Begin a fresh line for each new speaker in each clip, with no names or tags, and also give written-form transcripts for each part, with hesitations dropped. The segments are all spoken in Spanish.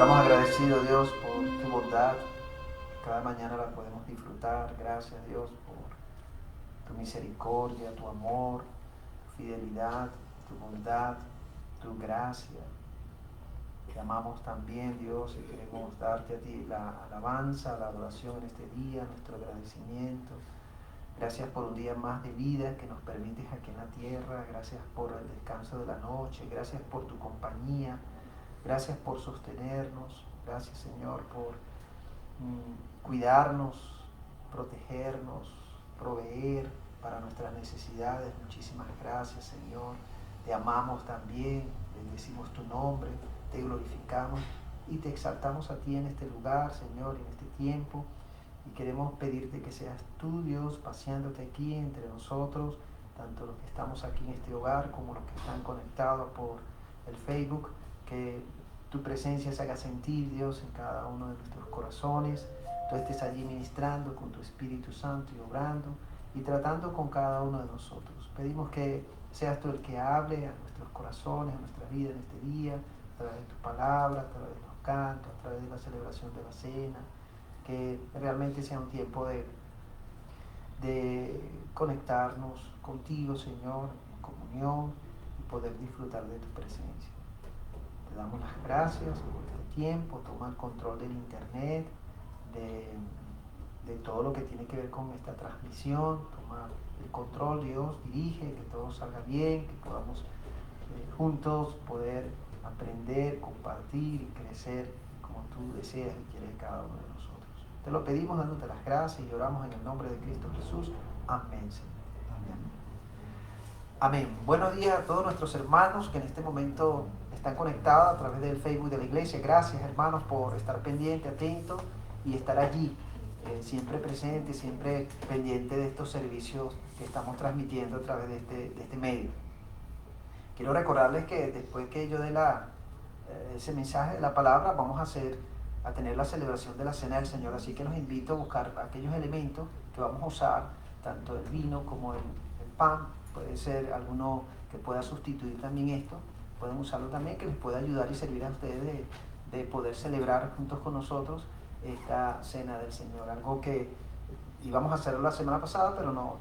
Estamos agradecidos, Dios, por tu bondad. Cada mañana la podemos disfrutar. Gracias, Dios, por tu misericordia, tu amor, tu fidelidad, tu bondad, tu gracia. Te amamos también, Dios, y queremos darte a ti la alabanza, la adoración en este día, nuestro agradecimiento. Gracias por un día más de vida que nos permites aquí en la tierra. Gracias por el descanso de la noche. Gracias por tu compañía. Gracias por sostenernos. Gracias, Señor, por cuidarnos, protegernos, proveer para nuestras necesidades. Muchísimas gracias, Señor. Te amamos también, bendecimos tu nombre, te glorificamos y te exaltamos a ti en este lugar, Señor, en este tiempo. Y queremos pedirte que seas tú, Dios, paseándote aquí entre nosotros, tanto los que estamos aquí en este hogar como los que están conectados por el Facebook, que tu presencia se haga sentir, Dios, en cada uno de nuestros corazones. Tú estés allí ministrando con tu Espíritu Santo y obrando y tratando con cada uno de nosotros. Pedimos que seas tú el que hable a nuestros corazones, a nuestra vida en este día, a través de tu palabra, a través de los cantos, a través de la celebración de la cena, que realmente sea un tiempo de conectarnos contigo, Señor, en comunión y poder disfrutar de tu presencia. Te damos las gracias por este tiempo. Toma el control del internet, de todo lo que tiene que ver con esta transmisión. Toma el control, Dios, dirige, que todo salga bien, que podamos juntos poder aprender, compartir y crecer como tú deseas y quieres cada uno de nosotros. Te lo pedimos dándote las gracias y oramos en el nombre de Cristo Jesús. Amén, Señor. Amén. Amén. Buenos días a todos nuestros hermanos que en este momento están conectados a través del Facebook de la iglesia. Gracias, hermanos, por estar pendientes, atentos y estar allí, siempre presentes, siempre pendientes de estos servicios que estamos transmitiendo a través de este medio. Quiero recordarles que después que yo dé ese mensaje de la palabra, vamos a tener la celebración de la Cena del Señor. Así que los invito a buscar aquellos elementos que vamos a usar, tanto el vino como el pan. Puede ser alguno que pueda sustituir también esto. Pueden usarlo también, que les pueda ayudar y servir a ustedes de poder celebrar juntos con nosotros esta Cena del Señor. Algo que íbamos a hacerlo la semana pasada, pero no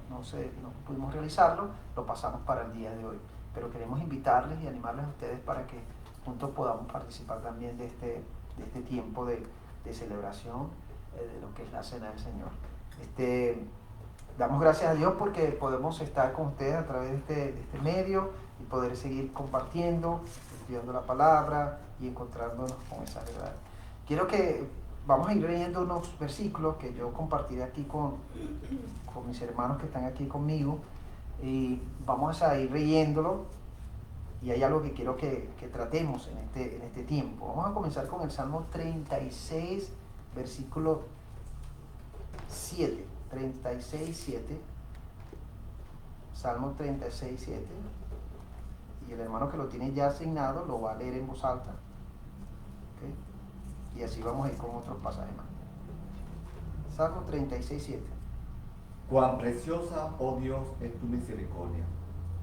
pudimos realizarlo. Lo pasamos para el día de hoy. Pero queremos invitarles y animarles a ustedes para que juntos podamos participar también de este tiempo de celebración de lo que es la Cena del Señor. Damos gracias a Dios porque podemos estar con ustedes a través de este medio y poder seguir compartiendo, estudiando la palabra y encontrándonos con esa verdad. Quiero que vamos a ir leyendo unos versículos que yo compartiré aquí con mis hermanos que están aquí conmigo y vamos a ir leyéndolo. Y hay algo que quiero que tratemos en este tiempo. Vamos a comenzar con el Salmo 36, versículo 7. 36, 7. Salmo 36, 7. Y el hermano que lo tiene ya asignado lo va a leer en voz alta. ¿Okay? Y así vamos a ir con otros pasajes más. Salmo 36, 7.
Cuán preciosa, oh Dios, es tu misericordia.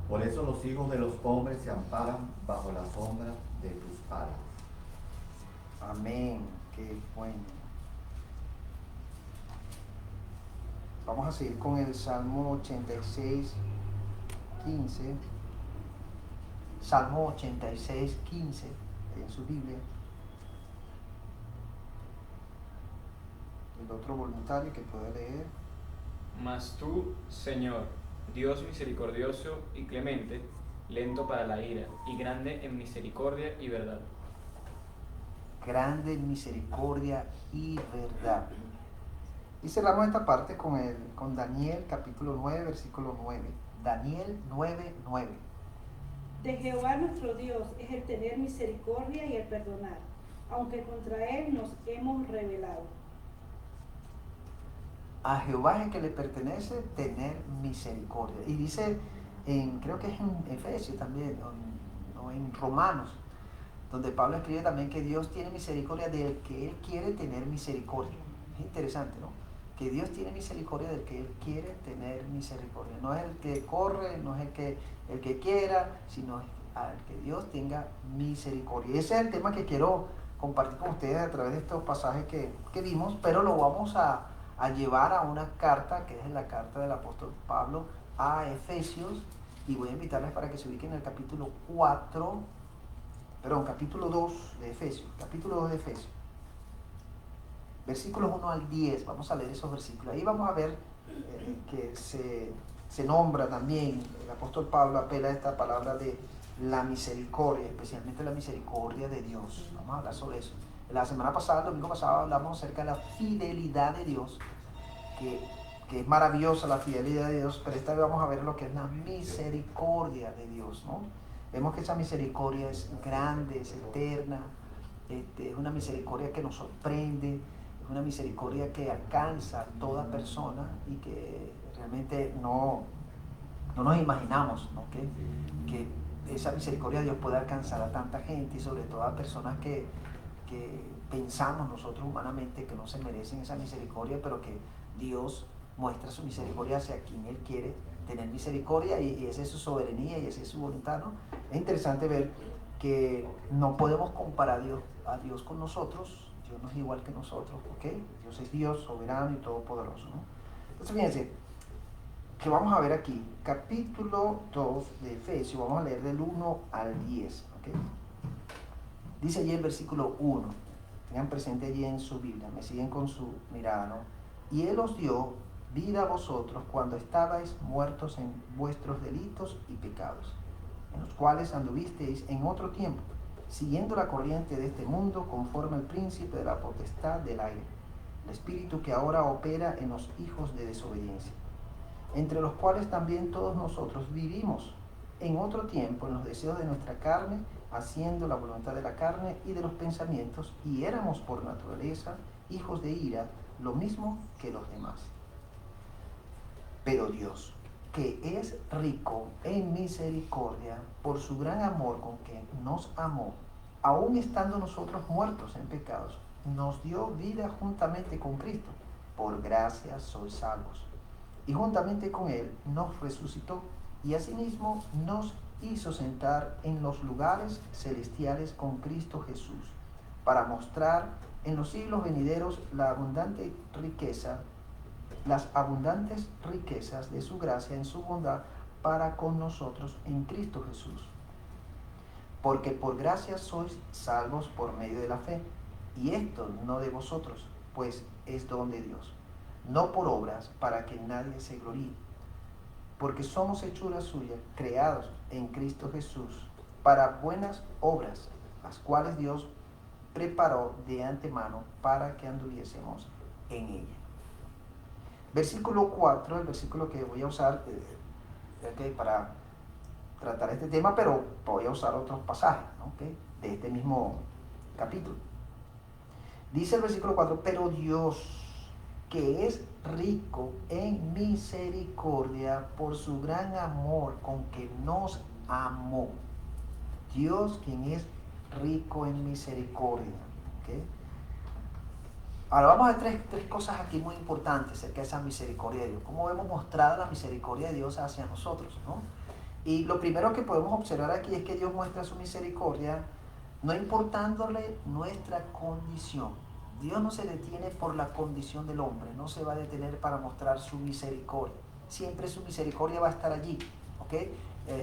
Por eso los hijos de los hombres se amparan bajo la sombra de tus alas.
Amén. Qué bueno. Vamos a seguir con el Salmo 86, 15. Salmo 86, 15, en su Biblia. El otro voluntario que puede leer.
Mas tú, Señor, Dios misericordioso y clemente, lento para la ira y grande en misericordia y verdad.
Grande en misericordia y verdad. Y cerramos esta parte con Daniel capítulo 9, versículo 9. Daniel 9, 9.
De Jehová nuestro Dios es el tener misericordia y el perdonar, aunque contra él nos hemos rebelado.
A Jehová es el que le pertenece tener misericordia. Y dice, creo que es en Efesios también, o en Romanos, donde Pablo escribe también que Dios tiene misericordia del que Él quiere tener misericordia. Es interesante, ¿no? Que Dios tiene misericordia del que Él quiere tener misericordia. No es el que corre, no es el que quiera, sino al que Dios tenga misericordia. Y ese es el tema que quiero compartir con ustedes a través de estos pasajes que vimos, pero lo vamos a llevar a una carta, que es la carta del apóstol Pablo a Efesios, y voy a invitarles para que se ubiquen en el capítulo 2 de Efesios, versículos 1 al 10, vamos a leer esos versículos. Ahí vamos a ver que se nombra también, el apóstol Pablo apela a esta palabra de la misericordia, especialmente la misericordia de Dios. Vamos a hablar sobre eso. La semana pasada, el domingo pasado, hablamos acerca de la fidelidad de Dios, que es maravillosa la fidelidad de Dios, pero esta vez vamos a ver lo que es la misericordia de Dios, ¿no? Vemos que esa misericordia es grande, es eterna, es una misericordia que nos sorprende, es una misericordia que alcanza a toda persona y que realmente no nos imaginamos, ¿no? Que esa misericordia de Dios puede alcanzar a tanta gente y sobre todo a personas que pensamos nosotros humanamente que no se merecen esa misericordia, pero que Dios muestra su misericordia hacia quien Él quiere tener misericordia y esa es su soberanía y esa es su voluntad, ¿no? Es interesante ver que no podemos comparar a Dios con nosotros. Dios no es igual que nosotros, ¿ok? Dios es Dios soberano y todopoderoso, ¿no? Entonces fíjense que vamos a ver aquí, capítulo 2 de Efesios, vamos a leer del 1 al 10, ¿ok? Dice allí el versículo 1, tengan presente allí en su Biblia, me siguen con su mirada, ¿no? Y Él os dio vida a vosotros cuando estabais muertos en vuestros delitos y pecados, en los cuales anduvisteis en otro tiempo, siguiendo la corriente de este mundo, conforme al príncipe de la potestad del aire, el espíritu que ahora opera en los hijos de desobediencia, entre los cuales también todos nosotros vivimos en otro tiempo en los deseos de nuestra carne, haciendo la voluntad de la carne y de los pensamientos, y éramos por naturaleza hijos de ira, lo mismo que los demás. Pero Dios, que es rico en misericordia, por su gran amor con que nos amó, aun estando nosotros muertos en pecados, nos dio vida juntamente con Cristo. Por gracia sois salvos. Y juntamente con Él nos resucitó y asimismo nos hizo sentar en los lugares celestiales con Cristo Jesús, para mostrar en los siglos venideros las abundantes riquezas de su gracia en su bondad para con nosotros en Cristo Jesús. Porque por gracia sois salvos por medio de la fe, y esto no de vosotros, pues es don de Dios, no por obras, para que nadie se gloríe, porque somos hechura suya, creados en Cristo Jesús, para buenas obras, las cuales Dios preparó de antemano para que anduviésemos en ella. Versículo 4, el versículo que voy a usar para tratar este tema, pero voy a usar otros pasajes, ¿no? De este mismo capítulo. Dice el versículo 4, pero Dios, que es rico en misericordia por su gran amor con que nos amó. Dios, quien es rico en misericordia. ¿Okay? Ahora vamos a ver tres cosas aquí muy importantes acerca de esa misericordia de Dios. Cómo vemos mostrada la misericordia de Dios hacia nosotros, ¿no? Y lo primero que podemos observar aquí es que Dios muestra su misericordia no importándole nuestra condición. Dios no se detiene por la condición del hombre, no se va a detener para mostrar su misericordia. Siempre su misericordia va a estar allí, ¿ok?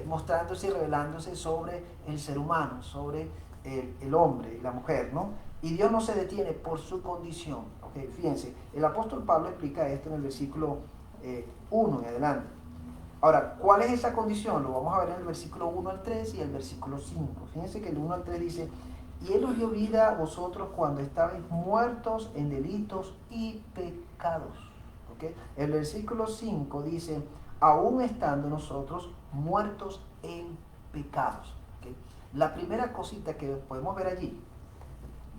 Mostrándose y revelándose sobre el ser humano, sobre el hombre y la mujer, ¿no? Y Dios no se detiene por su condición, ¿ok? Fíjense, el apóstol Pablo explica esto en el versículo 1 en adelante. Ahora, ¿cuál es esa condición? Lo vamos a ver en el versículo 1 al 3 y el versículo 5. Fíjense que el 1 al 3 dice: y Él os dio vida a vosotros cuando estabais muertos en delitos y pecados. ¿Okay? El versículo 5 dice: aún estando nosotros muertos en pecados. ¿Okay? La primera cosita que podemos ver allí,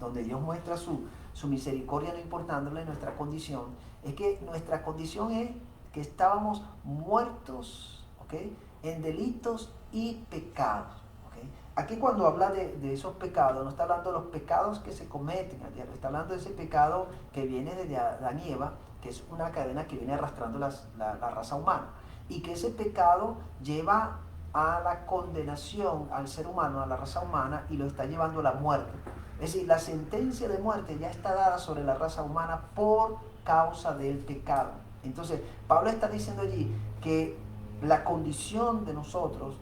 donde Dios muestra su misericordia no importándole nuestra condición, es que nuestra condición es que estábamos muertos, ¿okay? En delitos y pecados. Aquí cuando habla de esos pecados, no está hablando de los pecados que se cometen al diario, está hablando de ese pecado que viene desde Adán y Eva, que es una cadena que viene arrastrando la raza humana, y que ese pecado lleva a la condenación al ser humano, a la raza humana, y lo está llevando a la muerte. Es decir, la sentencia de muerte ya está dada sobre la raza humana por causa del pecado. Entonces, Pablo está diciendo allí que la condición de nosotros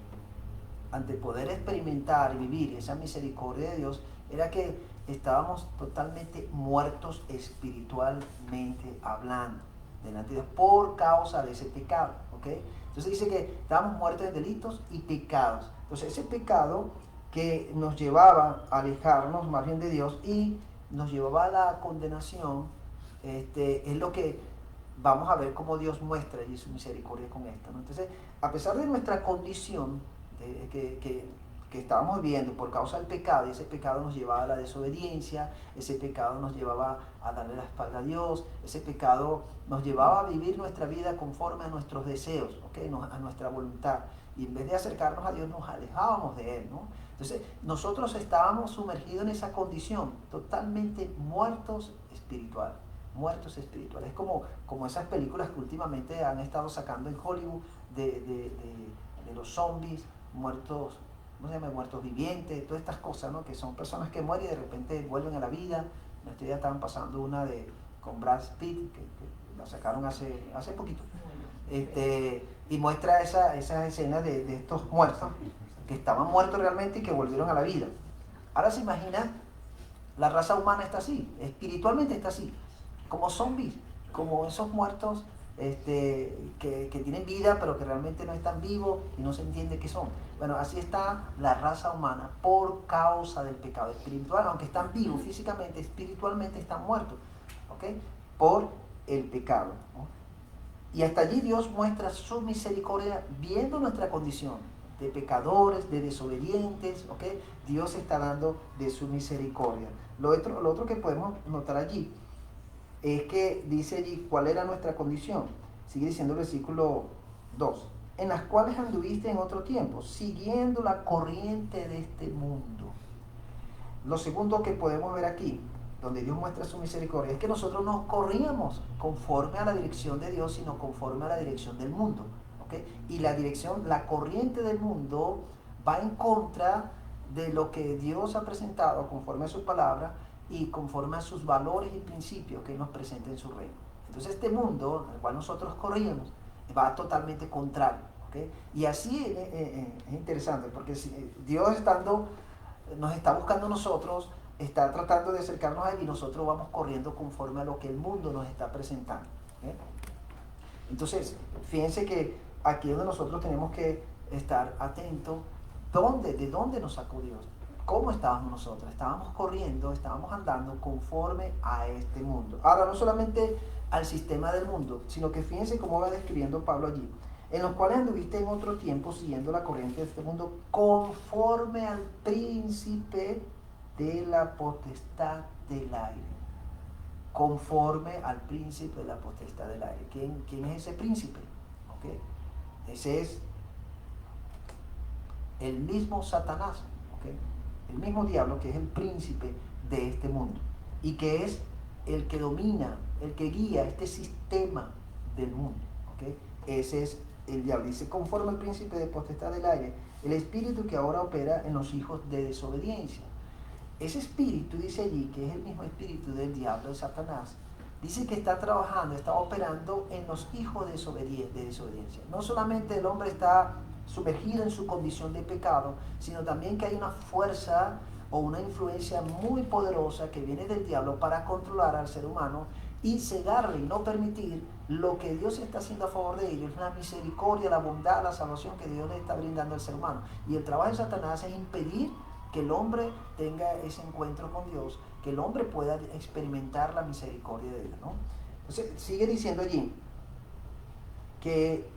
ante poder experimentar y vivir esa misericordia de Dios era que estábamos totalmente muertos espiritualmente hablando delante de Dios por causa de ese pecado, ¿ok? Entonces dice que estábamos muertos en delitos y pecados. Entonces ese pecado que nos llevaba a alejarnos más bien de Dios y nos llevaba a la condenación, es lo que vamos a ver cómo Dios muestra allí su misericordia con esto, ¿no? Entonces, a pesar de nuestra condición que estábamos viviendo por causa del pecado, y ese pecado nos llevaba a la desobediencia, ese pecado nos llevaba a darle la espalda a Dios, ese pecado nos llevaba a vivir nuestra vida conforme a nuestros deseos, ¿okay? A nuestra voluntad, y en vez de acercarnos a Dios nos alejábamos de Él, ¿no? Entonces nosotros estábamos sumergidos en esa condición, totalmente muertos espiritual. Muertos espirituales. Es como esas películas que últimamente han estado sacando en Hollywood de los zombies, muertos, ¿cómo se llama? Muertos vivientes, todas estas cosas, ¿no? Que son personas que mueren y de repente vuelven a la vida. Estos días estaban pasando una con Brad Pitt, que la sacaron hace poquito. Y muestra esas escenas de estos muertos, que estaban muertos realmente y que volvieron a la vida. Ahora se imagina, la raza humana está así, espiritualmente está así, como zombies, como esos muertos que tienen vida pero que realmente no están vivos y no se entiende qué son. Bueno, así está la raza humana por causa del pecado espiritual, aunque están vivos físicamente, espiritualmente están muertos, ¿ok? Por el pecado, ¿no? Y hasta allí Dios muestra su misericordia viendo nuestra condición de pecadores, de desobedientes, ¿ok? Dios está dando de su misericordia. Lo otro que podemos notar allí es que dice allí cuál era nuestra condición. Sigue diciendo el versículo 2. En las cuales anduviste en otro tiempo, siguiendo la corriente de este mundo. Lo segundo que podemos ver aquí, donde Dios muestra su misericordia, es que nosotros no corríamos conforme a la dirección de Dios, sino conforme a la dirección del mundo, ¿okay? Y la corriente del mundo va en contra de lo que Dios ha presentado conforme a su palabra y conforme a sus valores y principios que nos presenta en su reino. Entonces este mundo al cual nosotros corríamos va totalmente contrario, ¿okay? Y así es interesante, porque Dios nos está buscando a nosotros, está tratando de acercarnos a Él y nosotros vamos corriendo conforme a lo que el mundo nos está presentando, ¿okay? Entonces, fíjense que aquí es donde nosotros tenemos que estar atentos. ¿De dónde nos sacó Dios? ¿Cómo estábamos nosotros? Estábamos corriendo, estábamos andando conforme a este mundo. Ahora, no solamente al sistema del mundo, sino que fíjense cómo va describiendo Pablo allí. En los cuales anduviste en otro tiempo siguiendo la corriente de este mundo conforme al príncipe de la potestad del aire. Conforme al príncipe de la potestad del aire. ¿Quién es ese príncipe? ¿Okay? Ese es el mismo Satanás, ¿okay? El mismo diablo, que es el príncipe de este mundo y que es el que domina, el que guía este sistema del mundo, ¿okay? Ese es el diablo. Dice, conforme al príncipe de potestad del aire, el espíritu que ahora opera en los hijos de desobediencia. Ese espíritu, dice allí, que es el mismo espíritu del diablo, de Satanás, dice que está trabajando, está operando en los hijos de desobediencia. No solamente el hombre está sumergido en su condición de pecado, sino también que hay una fuerza o una influencia muy poderosa que viene del diablo para controlar al ser humano y cegarle y no permitir lo que Dios está haciendo a favor de ellos, la misericordia, la bondad, la salvación que Dios le está brindando al ser humano. Y el trabajo de Satanás es impedir que el hombre tenga ese encuentro con Dios, que el hombre pueda experimentar la misericordia de Dios, ¿no? Entonces sigue diciendo allí que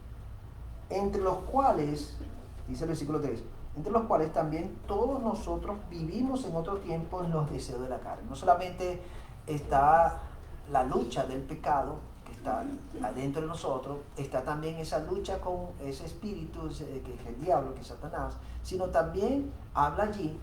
entre los cuales, dice el versículo 3, entre los cuales también todos nosotros vivimos en otro tiempo en los deseos de la carne. No solamente está la lucha del pecado que está adentro de nosotros, está también esa lucha con ese espíritu que es el diablo, que es Satanás, sino también habla allí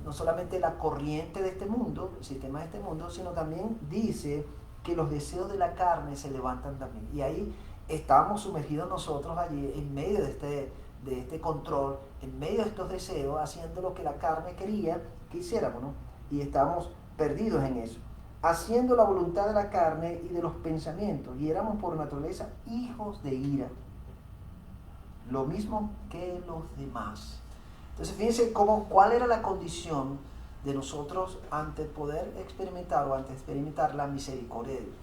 no solamente la corriente de este mundo, el sistema de este mundo, sino también dice que los deseos de la carne se levantan también. Y ahí estábamos sumergidos nosotros allí en medio de este control, en medio de estos deseos, haciendo lo que la carne quería que hiciéramos, ¿no? y estamos perdidos en eso, haciendo la voluntad de la carne y de los pensamientos, y éramos por naturaleza hijos de ira, lo mismo que los demás. Entonces fíjense cuál era la condición de nosotros ante poder experimentar o ante experimentar la misericordia de Dios.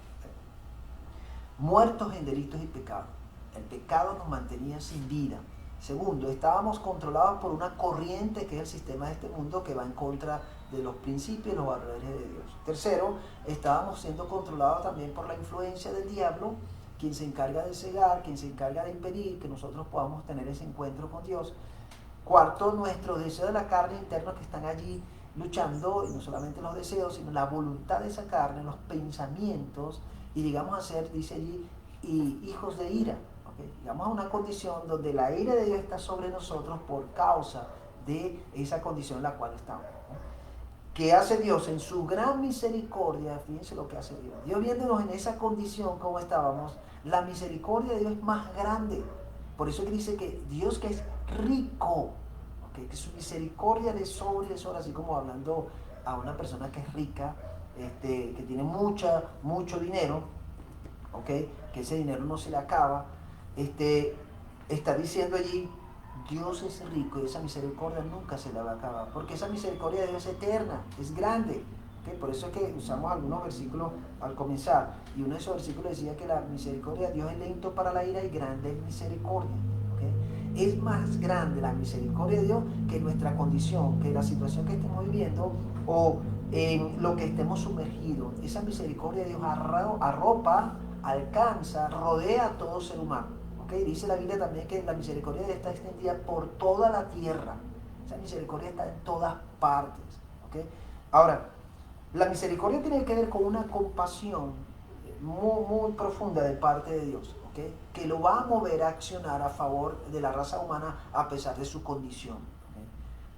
Muertos en delitos y pecados. El pecado nos mantenía sin vida. Segundo, estábamos controlados por una corriente que es el sistema de este mundo que va en contra de los principios y los valores de Dios. Tercero, estábamos siendo controlados también por la influencia del diablo, quien se encarga de cegar, quien se encarga de impedir que nosotros podamos tener ese encuentro con Dios. Cuarto, nuestros deseos de la carne internos que están allí luchando, y no solamente los deseos, sino la voluntad de esa carne, los pensamientos, y llegamos a ser, dice allí, hijos de ira. ¿Okay? Llegamos a una condición donde la ira de Dios está sobre nosotros por causa de esa condición en la cual estamos, ¿no? ¿Qué hace Dios? En su gran misericordia, fíjense lo que hace Dios. Dios viéndonos en esa condición como estábamos, la misericordia de Dios es más grande. Por eso que dice que Dios que es rico, ¿okay? Que su misericordia le sobra y le sobra, así como hablando a una persona que es rica, que tiene mucho dinero, ¿okay? Que ese dinero no se le acaba, está diciendo allí, Dios es rico y esa misericordia nunca se le va a acabar, porque esa misericordia de Dios es eterna, es grande. ¿Okay? Por eso es que usamos algunos versículos al comenzar, y uno de esos versículos decía que la misericordia de Dios es lento para la ira y grande en misericordia. ¿Okay? Es más grande la misericordia de Dios que nuestra condición, que la situación que estemos viviendo o en lo que estemos sumergidos. Esa misericordia de Dios arropa, alcanza, rodea a todo ser humano. ¿Okay? Dice la Biblia también que la misericordia de Dios está extendida por toda la tierra. Esa misericordia está en todas partes. ¿Okay? Ahora, la misericordia tiene que ver con una compasión muy profunda de parte de Dios, ¿okay? Que lo va a mover a accionar a favor de la raza humana a pesar de su condición.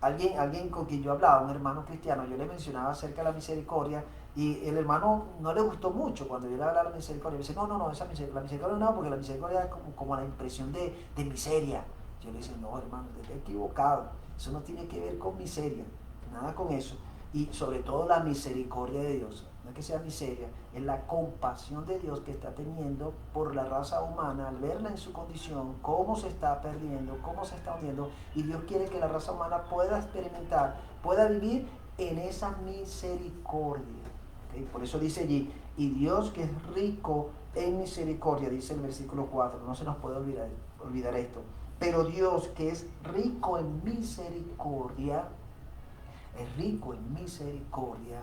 ¿Okay? Alguien con quien yo hablaba, un hermano cristiano, yo le mencionaba acerca de la misericordia y el hermano no le gustó mucho cuando yo le hablaba de la misericordia. Me dice, no, la misericordia no, porque la misericordia es como la impresión de miseria. Yo le dije, no, hermano, te he equivocado. Eso no tiene que ver con miseria, nada con eso. Y sobre todo la misericordia de Dios, no es que sea miseria, es la compasión de Dios que está teniendo por la raza humana al verla en su condición, cómo se está perdiendo, cómo se está hundiendo, y Dios quiere que la raza humana pueda experimentar, pueda vivir en esa misericordia. ¿Okay? Por eso dice allí, y Dios que es rico en misericordia, dice el versículo 4, no se nos puede olvidar esto, pero Dios que es rico en misericordia, es rico en misericordia.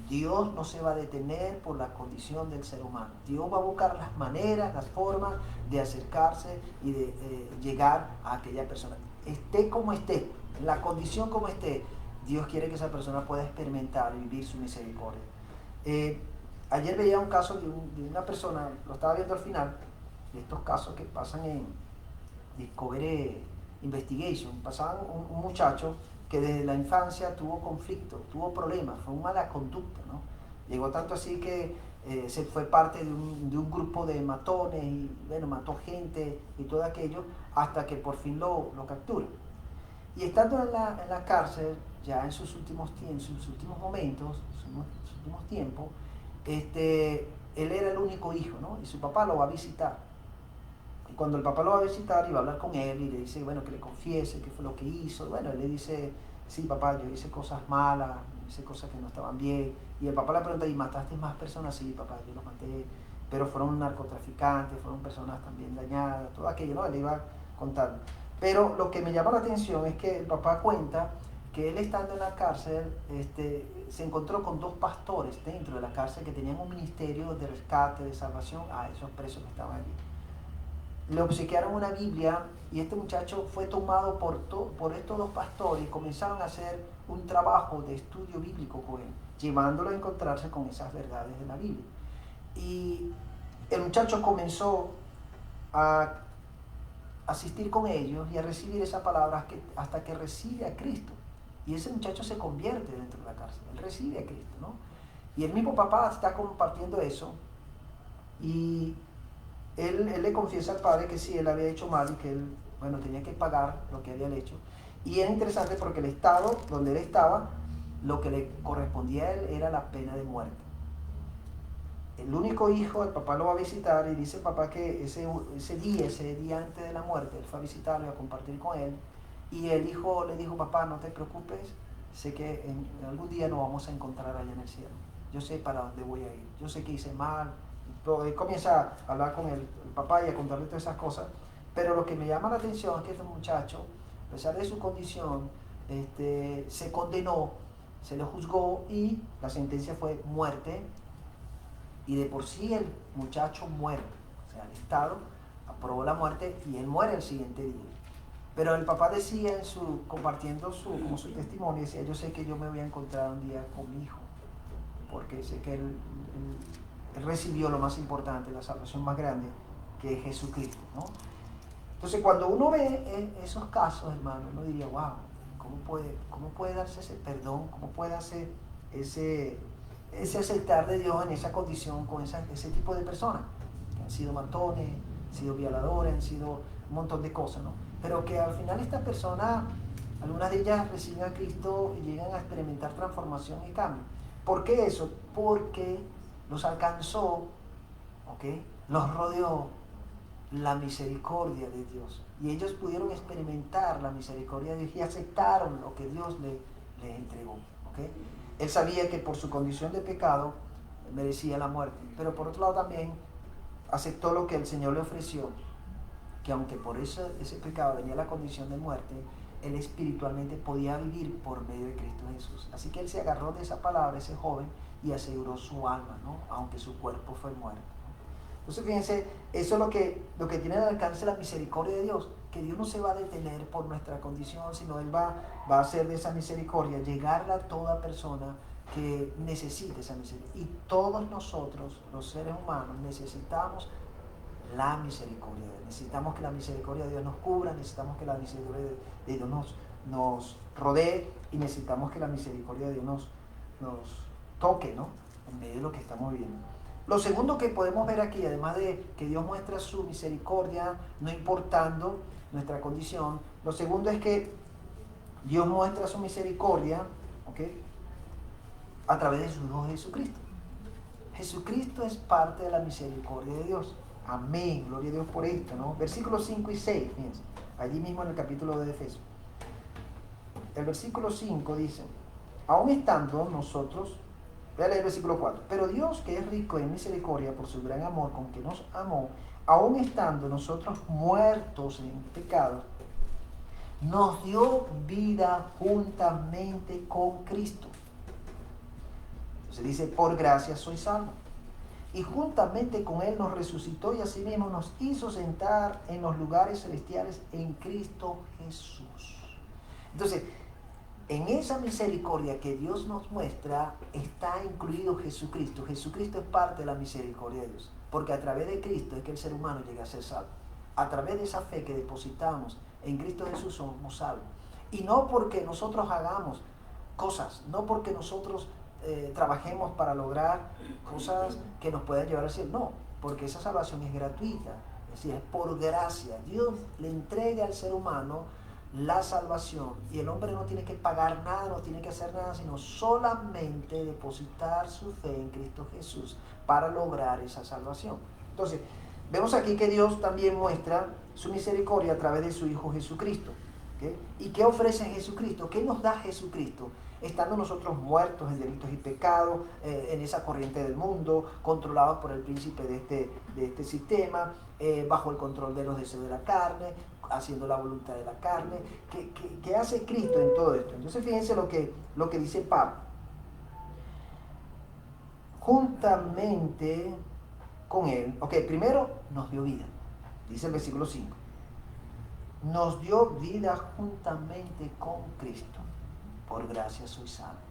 Dios no se va a detener por la condición del ser humano. Dios va a buscar las maneras, las formas de acercarse y de llegar a aquella persona. Esté como esté, en la condición como esté, Dios quiere que esa persona pueda experimentar y vivir su misericordia. Ayer veía un caso de una persona, lo estaba viendo al final, de estos casos que pasan en Discovery Investigation. Pasaban un muchacho que desde la infancia tuvo conflictos, tuvo problemas, fue una mala conducta, ¿no? Llegó tanto así que se fue parte de un grupo de matones y bueno, mató gente y todo aquello hasta que por fin lo capturan. Y estando en la cárcel, ya en sus últimos momentos, sus últimos tiempos, él era el único hijo, ¿no? Y su papá lo va a visitar. Y cuando el papá lo va a visitar y va a hablar con él y le dice, bueno, que le confiese qué fue lo que hizo. Bueno, él le dice, sí, papá, yo hice cosas malas, hice cosas que no estaban bien. Y el papá le pregunta, ¿y mataste más personas? Sí, papá, yo los maté, pero fueron narcotraficantes, fueron personas también dañadas, todo aquello, ¿no? Él iba contando. Pero lo que me llama la atención es que el papá cuenta que él estando en la cárcel, se encontró con dos pastores dentro de la cárcel que tenían un ministerio de rescate, de salvación a esos presos que estaban allí. Le obsequiaron una Biblia y este muchacho fue tomado por estos dos pastores y comenzaron a hacer un trabajo de estudio bíblico con él, llevándolo a encontrarse con esas verdades de la Biblia. Y el muchacho comenzó a asistir con ellos y a recibir esa palabra hasta que recibe a Cristo. Y ese muchacho se convierte dentro de la cárcel, él recibe a Cristo, ¿no? Y el mismo papá está compartiendo eso y él le confiesa al padre que sí, él había hecho mal y que él, bueno, tenía que pagar lo que había hecho. Y es interesante porque el estado donde él estaba lo que le correspondía a él era la pena de muerte. El único hijo, el papá lo va a visitar y dice el papá que ese día antes de la muerte, él fue a visitarlo y a compartir con él. Y el hijo le dijo, papá, no te preocupes, sé que en algún día nos vamos a encontrar allá en el cielo. Yo sé para dónde voy a ir, yo sé que hice mal. Él comienza a hablar con el papá y a contarle todas esas cosas. Pero lo que me llama la atención es que este muchacho, a pesar de su condición, se condenó, se le juzgó y la sentencia fue muerte. Y de por sí el muchacho muere, o sea, el Estado aprobó la muerte y él muere el siguiente día. Pero el papá decía, compartiendo como su testimonio, decía, yo sé que yo me voy a encontrar un día con mi hijo, porque sé que él recibió lo más importante, la salvación más grande, que es Jesucristo, ¿no? Entonces, cuando uno ve esos casos, hermano, uno diría, wow, ¿cómo puede darse ese perdón? ¿Cómo puede hacer ese aceptar de Dios en esa condición con ese tipo de personas? Que han sido matones, han sido violadores, han sido un montón de cosas, ¿no? Pero que al final estas personas, algunas de ellas reciben a Cristo y llegan a experimentar transformación y cambio. ¿Por qué eso? Porque los alcanzó, ¿ok? Los rodeó la misericordia de Dios. Y ellos pudieron experimentar la misericordia de Dios y aceptaron lo que Dios les entregó, ¿ok? Él sabía que por su condición de pecado merecía la muerte, pero por otro lado también aceptó lo que el Señor le ofreció, que aunque por ese pecado venía la condición de muerte, él espiritualmente podía vivir por medio de Cristo Jesús. Así que él se agarró de esa palabra, ese joven, y aseguró su alma, ¿no? Aunque su cuerpo fue muerto. Entonces fíjense, eso es lo que tiene al alcance la misericordia de Dios, que Dios no se va a detener por nuestra condición, sino Él va a hacer de esa misericordia llegarla a toda persona que necesite esa misericordia. Y todos nosotros, los seres humanos, necesitamos la misericordia de Dios. Necesitamos que la misericordia de Dios nos cubra, necesitamos que la misericordia de Dios nos rodee y necesitamos que la misericordia de Dios nos toque, ¿no? En medio de lo que estamos viviendo. Lo segundo que podemos ver aquí, además de que Dios muestra su misericordia, no importando nuestra condición, lo segundo es que Dios muestra su misericordia, ¿ok?, a través de su Hijo Jesucristo. Jesucristo es parte de la misericordia de Dios. Amén, gloria a Dios por esto, ¿no? Versículos 5 y 6, fíjense, allí mismo en el capítulo de Efesios. El versículo 5 dice, aún estando nosotros, voy a leer el versículo 4, pero Dios, que es rico en misericordia por su gran amor con que nos amó, aún estando nosotros muertos en pecados, nos dio vida juntamente con Cristo. Entonces dice, por gracia soy salvo. Y juntamente con Él nos resucitó y asimismo nos hizo sentar en los lugares celestiales en Cristo Jesús. Entonces, en esa misericordia que Dios nos muestra está incluido Jesucristo. Jesucristo es parte de la misericordia de Dios, porque a través de Cristo es que el ser humano llega a ser salvo. A través de esa fe que depositamos en Cristo Jesús somos salvos. Y no porque nosotros hagamos cosas, no porque nosotros trabajemos para lograr cosas que nos puedan llevar al cielo, no, porque esa salvación es gratuita, es decir, es por gracia. Dios le entrega al ser humano la salvación y el hombre no tiene que pagar nada, no tiene que hacer nada, sino solamente depositar su fe en Cristo Jesús para lograr esa salvación. Entonces, vemos aquí que Dios también muestra su misericordia a través de su Hijo Jesucristo. ¿Okay? ¿Y qué ofrece Jesucristo? ¿Qué nos da Jesucristo? Estando nosotros muertos en delitos y pecados, en esa corriente del mundo, controlados por el príncipe de este sistema, bajo el control de los deseos de la carne, haciendo la voluntad de la carne. ¿Qué hace Cristo en todo esto? Entonces fíjense lo que dice Pablo. Juntamente con Él, primero nos dio vida, dice el versículo 5. Nos dio vida juntamente con Cristo. Por gracia soy salvo.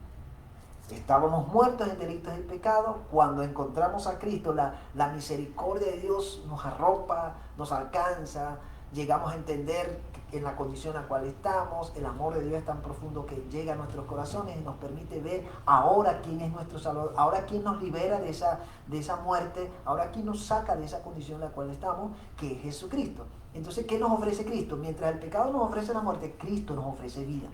Estábamos muertos en delitos y pecados. Cuando encontramos a Cristo, la misericordia de Dios nos arropa, nos alcanza. Llegamos a entender en la condición en la cual estamos. El amor de Dios es tan profundo que llega a nuestros corazones y nos permite ver ahora quién es nuestro Salvador, ahora quién nos libera de esa muerte, ahora quién nos saca de esa condición en la cual estamos, que es Jesucristo. Entonces, ¿qué nos ofrece Cristo? Mientras el pecado nos ofrece la muerte, Cristo nos ofrece vida.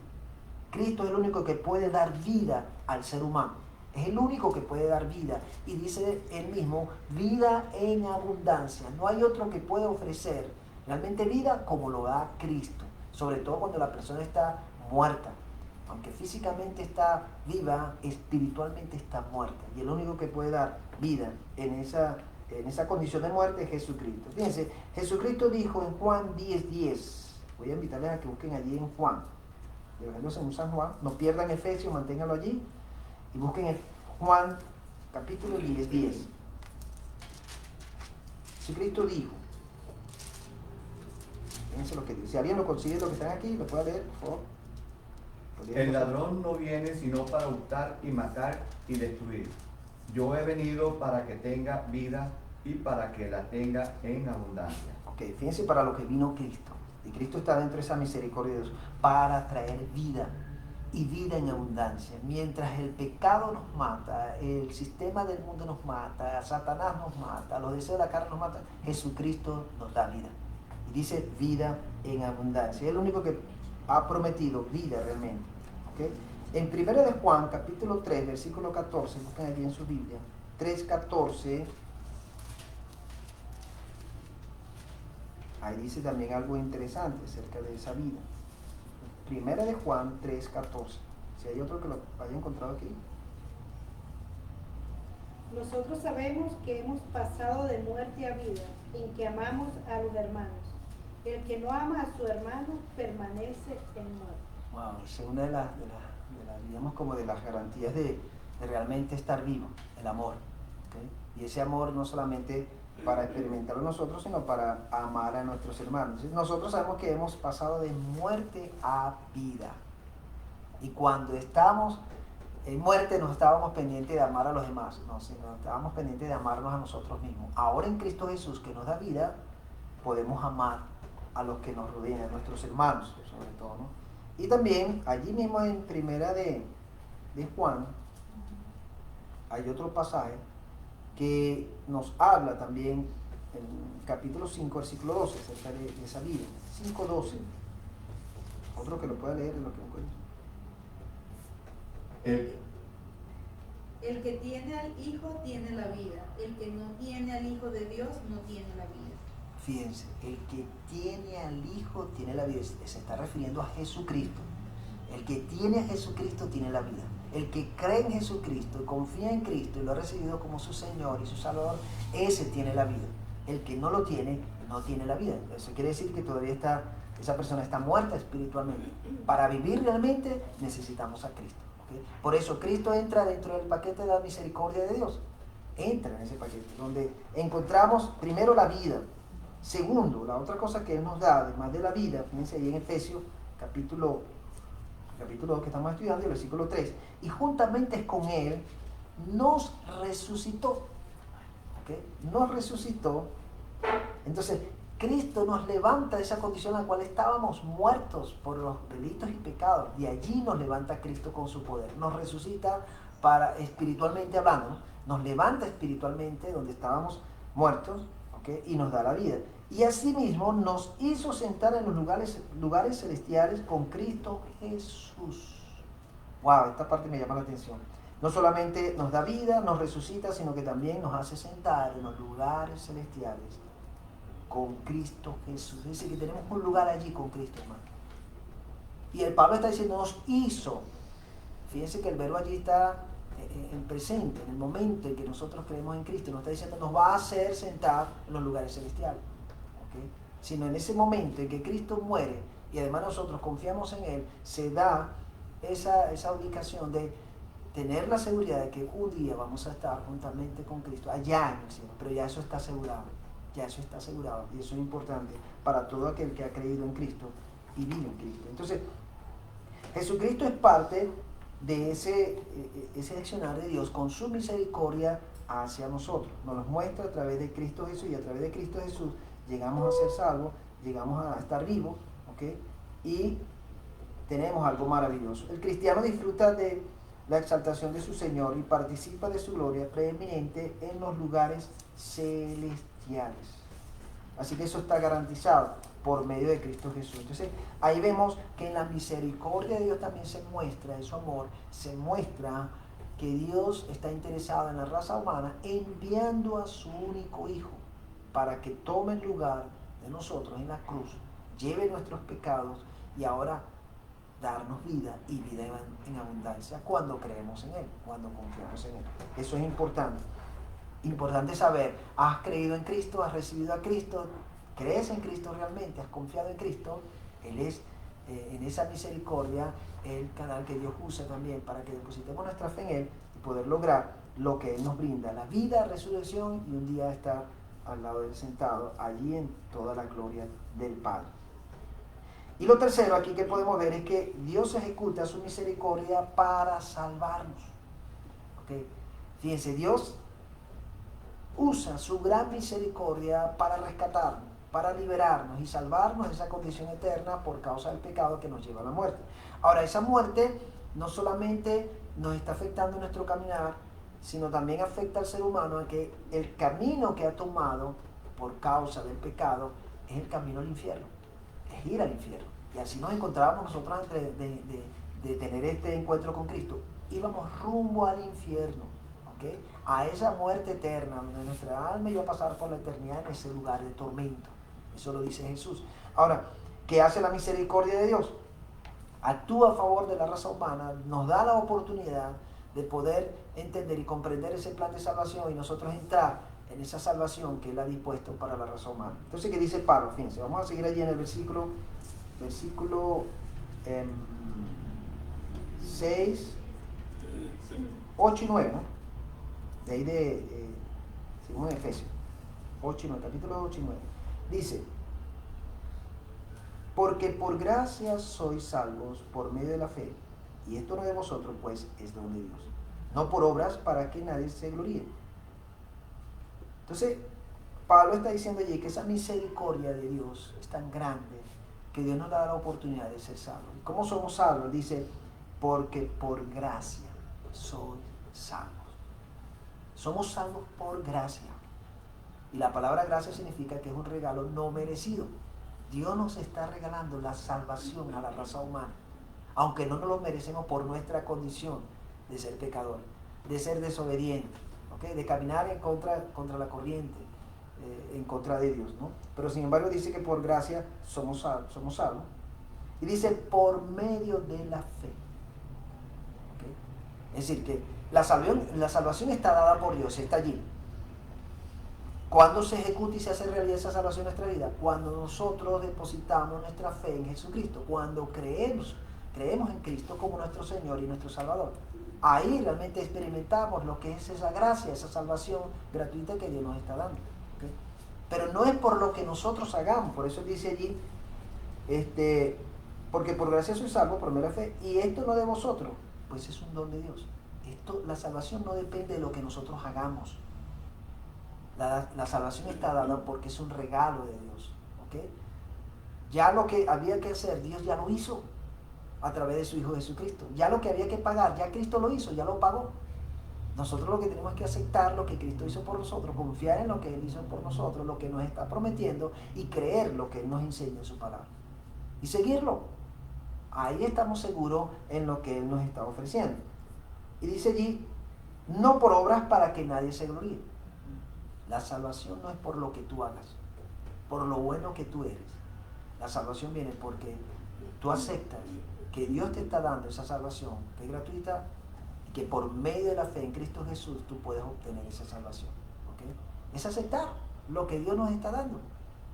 Cristo es el único que puede dar vida al ser humano. Es el único que puede dar vida. Y dice él mismo, vida en abundancia. No hay otro que pueda ofrecer realmente vida como lo da Cristo. Sobre todo cuando la persona está muerta. Aunque físicamente está viva, espiritualmente está muerta. Y el único que puede dar vida en esa condición de muerte es Jesucristo. Fíjense, Jesucristo dijo en Juan 10:10. Voy a invitarles a que busquen allí en Juan. De Evangelio en San Juan. No pierdan Efesios, manténganlo allí. Y busquen en Juan capítulo 10:10. Jesucristo dijo. Fíjense lo que dice. Si alguien lo consigue, lo que están aquí, lo puede leer, por favor.
El ladrón no viene sino para hurtar y matar y destruir. Yo he venido para que tenga vida y para que la tenga en abundancia.
Ok, fíjense para lo que vino Cristo. Y Cristo está dentro de esa misericordia de Dios para traer vida y vida en abundancia. Mientras el pecado nos mata, el sistema del mundo nos mata, Satanás nos mata, los deseos de la carne nos matan, Jesucristo nos da vida. Y dice vida en abundancia. Es el único que ha prometido vida realmente. ¿Okay? En 1 de Juan, capítulo 3, versículo 14, busquen allí en su Biblia, 3:14, ahí dice también algo interesante acerca de esa vida. 1 de Juan 3:14. Si hay otro que lo haya encontrado aquí.
Nosotros sabemos que hemos pasado de muerte a vida, en que amamos a los hermanos. El que no ama a su hermano permanece en muerte.
Wow, es una de las digamos, como de las garantías de realmente estar vivo, el amor. ¿Okay? Y ese amor no solamente para experimentarlo nosotros, sino para amar a nuestros hermanos. Nosotros sabemos que hemos pasado de muerte a vida. Y cuando estamos en muerte no estábamos pendientes de amar a los demás, no, sino estábamos pendientes de amarnos a nosotros mismos. Ahora en Cristo Jesús, que nos da vida, podemos amar a los que nos rodean, a nuestros hermanos, sobre todo, ¿no? Y también, allí mismo en primera de Juan, hay otro pasaje que nos habla también en capítulo 5, versículo 12, acerca de esa vida. 5:12. Otro que lo pueda leer es lo que encuentro.
El que tiene al Hijo tiene la vida. El que no tiene al Hijo de Dios no tiene la vida.
Fíjense, el que tiene al Hijo tiene la vida. Se está refiriendo a Jesucristo. El que tiene a Jesucristo tiene la vida. El que cree en Jesucristo, confía en Cristo y lo ha recibido como su Señor y su Salvador, ese tiene la vida. El que no lo tiene, no tiene la vida. Eso quiere decir que todavía esa persona está muerta espiritualmente. Para vivir realmente necesitamos a Cristo. ¿Okay? Por eso Cristo entra dentro del paquete de la misericordia de Dios. Entra en ese paquete, donde encontramos primero la vida. Segundo, la otra cosa que Él nos da, además de la vida, fíjense ahí en Efesios, capítulo 2 que estamos estudiando, el versículo 3, y juntamente con Él nos resucitó. ¿Okay? Nos resucitó. Entonces, Cristo nos levanta de esa condición en la cual estábamos muertos por los delitos y pecados. De allí nos levanta Cristo con su poder. Nos resucita espiritualmente hablando, ¿no? Nos levanta espiritualmente donde estábamos muertos, ¿okay? Y nos da la vida. Y asimismo nos hizo sentar en los lugares celestiales con Cristo Jesús. Wow, esta parte me llama la atención. No solamente nos da vida, nos resucita, sino que también nos hace sentar en los lugares celestiales con Cristo Jesús. Dice que tenemos un lugar allí con Cristo, hermano. Y el Pablo está diciendo, nos hizo. Fíjense que el verbo allí está en presente, en el momento en que nosotros creemos en Cristo. Nos está diciendo, nos va a hacer sentar en los lugares celestiales. ¿Okay? Sino en ese momento en que Cristo muere y además nosotros confiamos en Él, se da esa ubicación de tener la seguridad de que un día vamos a estar juntamente con Cristo allá en el cielo, pero ya eso está asegurado, y eso es importante para todo aquel que ha creído en Cristo y vive en Cristo. Entonces, Jesucristo es parte de ese accionar de Dios con su misericordia hacia nosotros. Nos los muestra a través de Cristo Jesús, y a través de Cristo Jesús llegamos a ser salvos, llegamos a estar vivos, ¿okay? Y tenemos algo maravilloso. El cristiano disfruta de la exaltación de su Señor y participa de su gloria preeminente en los lugares celestiales. Así que eso está garantizado. por medio de Cristo Jesús. Entonces, ahí vemos que en la misericordia de Dios también se muestra, en su amor, se muestra que Dios está interesado en la raza humana enviando a su único Hijo para que tome el lugar de nosotros en la cruz, lleve nuestros pecados y ahora darnos vida y vida en abundancia cuando creemos en Él, cuando confiamos en Él. Eso es importante. Importante saber, ¿has creído en Cristo? ¿Has recibido a Cristo? ¿Crees en Cristo realmente? ¿Has confiado en Cristo? Él es, en esa misericordia, el canal que Dios usa también para que depositemos nuestra fe en Él y poder lograr lo que Él nos brinda, la vida, resurrección y un día estar al lado de Él sentado, allí en toda la gloria del Padre. Y lo tercero aquí que podemos ver es que Dios ejecuta su misericordia para salvarnos. ¿Okay? Fíjense, Dios usa su gran misericordia para rescatarnos, para liberarnos y salvarnos de esa condición eterna por causa del pecado que nos lleva a la muerte. Ahora, esa muerte no solamente nos está afectando en nuestro caminar, sino también afecta al ser humano en que el camino que ha tomado por causa del pecado es el camino al infierno, es ir al infierno. Y así nos encontrábamos nosotros antes de tener este encuentro con Cristo. Íbamos rumbo al infierno, ¿okay? A esa muerte eterna, donde nuestra alma iba a pasar por la eternidad en ese lugar de tormento. Eso lo dice Jesús. Ahora, ¿qué hace la misericordia de Dios? Actúa a favor de la raza humana, nos da la oportunidad de poder entender y comprender ese plan de salvación y nosotros entrar en esa salvación que Él ha dispuesto para la raza humana. Entonces, ¿qué dice Pablo? Fíjense, vamos a seguir allí en el versículo 6, 8 y 9, ¿no? De ahí según Efesios 8 y 9, capítulo 8 y 9. Dice, porque por gracia sois salvos por medio de la fe, y esto no de vosotros, pues es don de Dios, no por obras para que nadie se gloríe. Entonces, Pablo está diciendo allí que esa misericordia de Dios es tan grande que Dios nos da la oportunidad de ser salvos. ¿Y cómo somos salvos? Dice, porque por gracia sois salvos. Somos salvos por gracia. Y la palabra gracia significa que es un regalo no merecido. Dios nos está regalando la salvación a la raza humana, aunque no nos lo merecemos por nuestra condición de ser pecador, de ser desobediente, ¿okay? De caminar en contra la corriente, en contra de Dios, ¿no? Pero sin embargo dice que por gracia somos salvos. Y dice por medio de la fe. ¿Okay? Es decir, que la salvación está dada por Dios, está allí. ¿Cuándo se ejecuta y se hace realidad esa salvación en nuestra vida? Cuando nosotros depositamos nuestra fe en Jesucristo, cuando creemos en Cristo como nuestro Señor y nuestro Salvador. Ahí realmente experimentamos lo que es esa gracia, esa salvación gratuita que Dios nos está dando. ¿Okay? Pero no es por lo que nosotros hagamos, por eso dice allí, porque por gracia soy salvo por mera fe, y esto no de vosotros, pues es un don de Dios. La salvación no depende de lo que nosotros hagamos. La salvación está dada porque es un regalo de Dios. ¿Okay? Ya lo que había que hacer, Dios ya lo hizo a través de su Hijo Jesucristo. Ya lo que había que pagar, ya Cristo lo hizo, ya lo pagó. Nosotros lo que tenemos que aceptar lo que Cristo hizo por nosotros, confiar en lo que Él hizo por nosotros, lo que nos está prometiendo y creer lo que Él nos enseña en su palabra. Y seguirlo. Ahí estamos seguros en lo que Él nos está ofreciendo. Y dice allí, no por obras para que nadie se gloríe. La salvación no es por lo que tú hagas, por lo bueno que tú eres. La salvación viene porque tú aceptas que Dios te está dando esa salvación, que es gratuita, y que por medio de la fe en Cristo Jesús tú puedes obtener esa salvación. ¿Okay? Es aceptar lo que Dios nos está dando.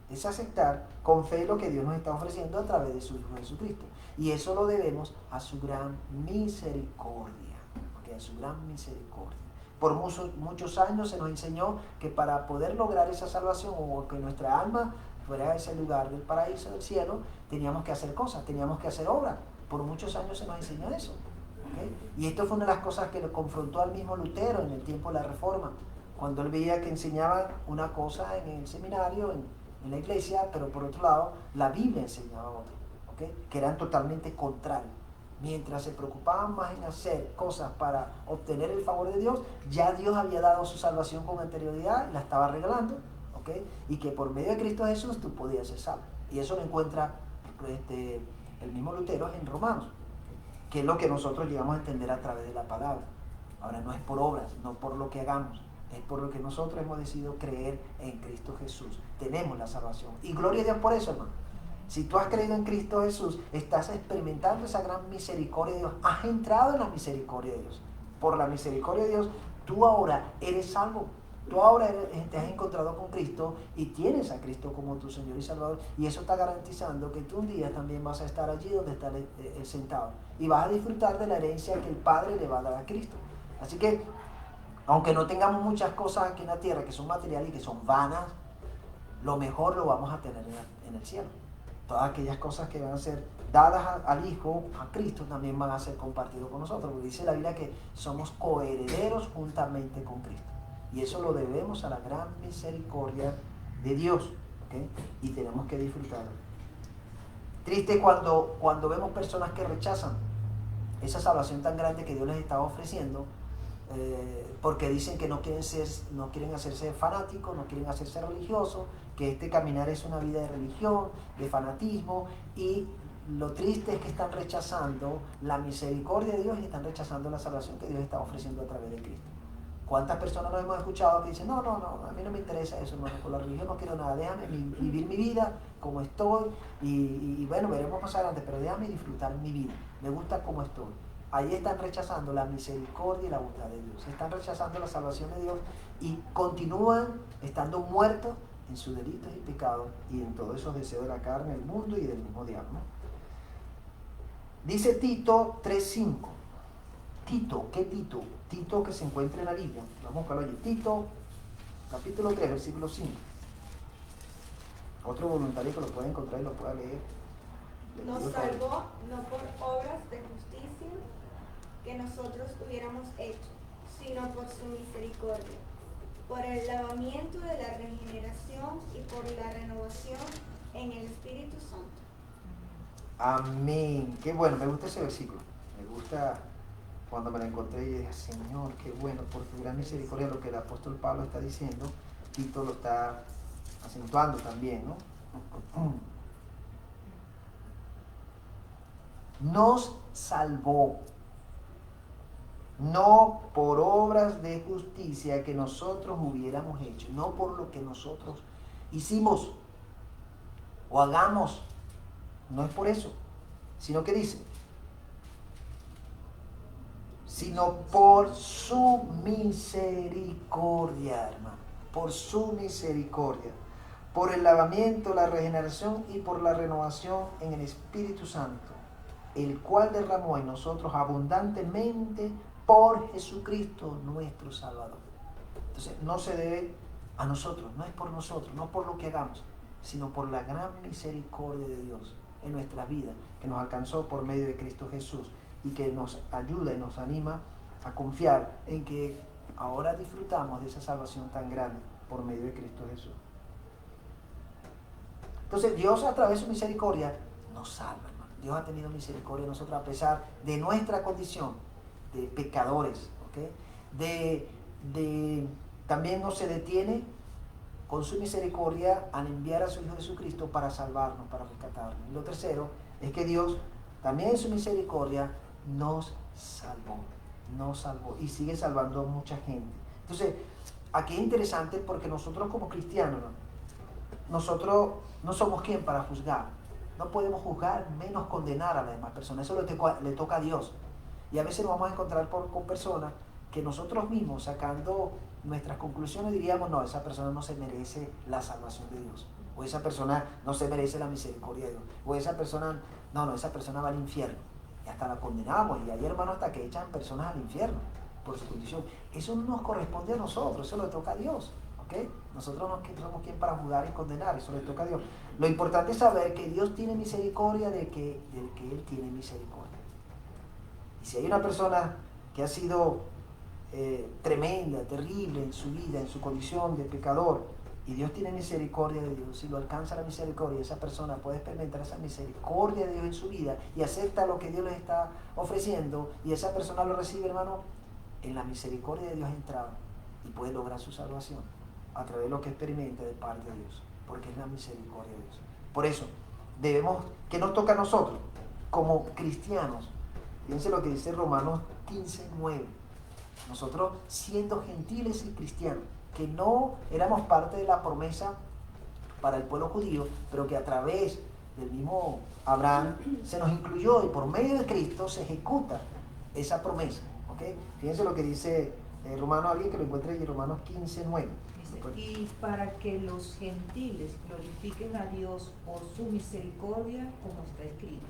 Es aceptar con fe lo que Dios nos está ofreciendo a través de su Hijo Jesucristo. Y eso lo debemos a su gran misericordia. ¿Okay? A su gran misericordia. Por muchos años se nos enseñó que para poder lograr esa salvación o que nuestra alma fuera a ese lugar del paraíso, del cielo, teníamos que hacer cosas, teníamos que hacer obras. Por muchos años se nos enseñó eso. ¿Okay? Y esto fue una de las cosas que lo confrontó al mismo Lutero en el tiempo de la Reforma, cuando él veía que enseñaban una cosa en el seminario, en la iglesia, pero por otro lado la Biblia enseñaba otra, ¿okay? Que eran totalmente contrarios. Mientras se preocupaban más en hacer cosas para obtener el favor de Dios, ya Dios había dado su salvación con anterioridad, la estaba regalando, ¿okay? Y que por medio de Cristo Jesús tú podías ser salvo. Y eso lo encuentra el mismo Lutero en Romanos, que es lo que nosotros llegamos a entender a través de la palabra. Ahora, no es por obras, no por lo que hagamos, es por lo que nosotros hemos decidido creer en Cristo Jesús. Tenemos la salvación. Y gloria a Dios por eso, hermano. Si tú has creído en Cristo Jesús, estás experimentando esa gran misericordia de Dios. Has entrado en la misericordia de Dios. Por la misericordia de Dios, tú ahora eres salvo. Tú ahora te has encontrado con Cristo y tienes a Cristo como tu Señor y Salvador. Y eso está garantizando que tú un día también vas a estar allí donde está Él sentado. Y vas a disfrutar de la herencia que el Padre le va a dar a Cristo. Así que, aunque no tengamos muchas cosas aquí en la tierra que son materiales y que son vanas, lo mejor lo vamos a tener en el cielo. Todas aquellas cosas que van a ser dadas al Hijo, a Cristo, también van a ser compartidos con nosotros. Porque dice la Biblia que somos coherederos juntamente con Cristo. Y eso lo debemos a la gran misericordia de Dios. ¿Okay? Y tenemos que disfrutarlo. Triste cuando vemos personas que rechazan esa salvación tan grande que Dios les estaba ofreciendo, porque dicen que no quieren hacerse fanáticos, no quieren hacerse religiosos, que este caminar es una vida de religión, de fanatismo, y lo triste es que están rechazando la misericordia de Dios y están rechazando la salvación que Dios está ofreciendo a través de Cristo. ¿Cuántas personas nos hemos escuchado que dicen, no, a mí no me interesa eso, hermano, por la religión no quiero nada, déjame vivir mi vida como estoy, y bueno, veremos más adelante, pero déjame disfrutar mi vida, me gusta como estoy. Ahí están rechazando la misericordia y la bondad de Dios, están rechazando la salvación de Dios y continúan estando muertos en sus delitos y pecados y en todos esos deseos de la carne, del mundo y del mismo diablo. Dice Tito 3:5. Tito, ¿qué Tito? Tito que se encuentra en la Biblia. Vamos a buscarlo allí. Tito, capítulo 3, versículo 5. Otro voluntario que lo pueda encontrar y lo pueda leer.
Nos salvó no por obras de justicia que nosotros hubiéramos hecho, sino por su misericordia, por el lavamiento de la regeneración y por la renovación en el Espíritu Santo.
Amén. Qué bueno, me gusta ese versículo. Me gusta cuando me lo encontré y dije, Señor, qué bueno, por tu gran misericordia, lo que el apóstol Pablo está diciendo, Tito lo está acentuando también, ¿no? Nos salvó, no por obras de justicia que nosotros hubiéramos hecho, no por lo que nosotros hicimos o hagamos, no es por eso, sino que dice, sino por su misericordia, hermano, por su misericordia, por el lavamiento, la regeneración y por la renovación en el Espíritu Santo, el cual derramó en nosotros abundantemente por Jesucristo nuestro Salvador. Entonces no se debe a nosotros, no es por nosotros, no por lo que hagamos, sino por la gran misericordia de Dios en nuestra vida, que nos alcanzó por medio de Cristo Jesús y que nos ayuda y nos anima a confiar en que ahora disfrutamos de esa salvación tan grande por medio de Cristo Jesús. Entonces Dios a través de su misericordia nos salva, hermano. Dios ha tenido misericordia de nosotros a pesar de nuestra condición de pecadores, ¿okay? También no se detiene con su misericordia al enviar a su Hijo Jesucristo para salvarnos, para rescatarnos. Y lo tercero es que Dios también en su misericordia nos salvó y sigue salvando a mucha gente. Entonces, aquí es interesante porque nosotros como cristianos, nosotros no somos quien para juzgar. No podemos juzgar, menos condenar a las demás personas. Eso le toca a Dios. Y a veces nos vamos a encontrar con personas que nosotros mismos, sacando nuestras conclusiones, diríamos, no, esa persona no se merece la salvación de Dios. O esa persona no se merece la misericordia de Dios. O esa persona, esa persona va al infierno. Y hasta la condenamos. Y hay hermanos hasta que echan personas al infierno por su condición. Eso no nos corresponde a nosotros, eso le toca a Dios. ¿Okay? Nosotros no somos quien para juzgar y condenar, eso le toca a Dios. Lo importante es saber que Dios tiene misericordia del que Él tiene misericordia. Y si hay una persona que ha sido tremenda, terrible en su vida, en su condición de pecador, y Dios tiene misericordia de Dios, si lo alcanza la misericordia, esa persona puede experimentar esa misericordia de Dios en su vida y acepta lo que Dios les está ofreciendo, y esa persona lo recibe, hermano, en la misericordia de Dios entrado, y puede lograr su salvación a través de lo que experimenta de parte de Dios, porque es la misericordia de Dios. Por eso, ¿qué nos toca a nosotros? Como cristianos, fíjense lo que dice Romanos 15:9. Nosotros, siendo gentiles y cristianos, que no éramos parte de la promesa para el pueblo judío, pero que a través del mismo Abraham se nos incluyó y por medio de Cristo se ejecuta esa promesa. ¿Okay? Fíjense lo que dice Romanos, alguien que lo encuentre en Romanos 15:9.
Y para que los gentiles glorifiquen a Dios por su misericordia, como está escrito.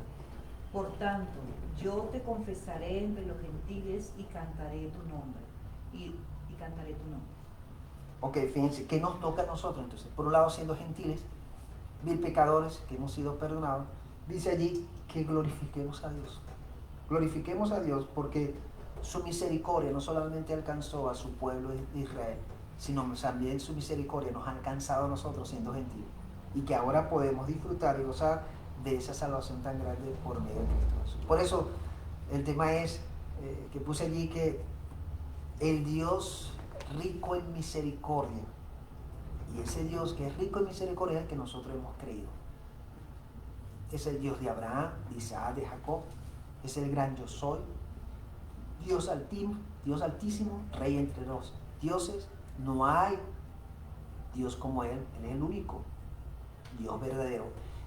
Por tanto, yo te confesaré entre los gentiles y cantaré tu nombre. Y cantaré tu nombre.
Ok, fíjense, ¿qué nos toca a nosotros entonces? Por un lado, siendo gentiles, mil pecadores que hemos sido perdonados, dice allí que glorifiquemos a Dios. Glorifiquemos a Dios porque su misericordia no solamente alcanzó a su pueblo de Israel, sino también su misericordia nos ha alcanzado a nosotros siendo gentiles. Y que ahora podemos disfrutar y gozar de esa salvación tan grande por medio de Cristo Jesús. Por eso el tema es que puse allí que el Dios rico en misericordia, y ese Dios que es rico en misericordia es el que nosotros hemos creído. Es el Dios de Abraham, de Isaac, de Jacob. Es el gran yo soy. Dios altísimo, Rey entre los dioses. No hay Dios como Él. Él es el único Dios verdadero.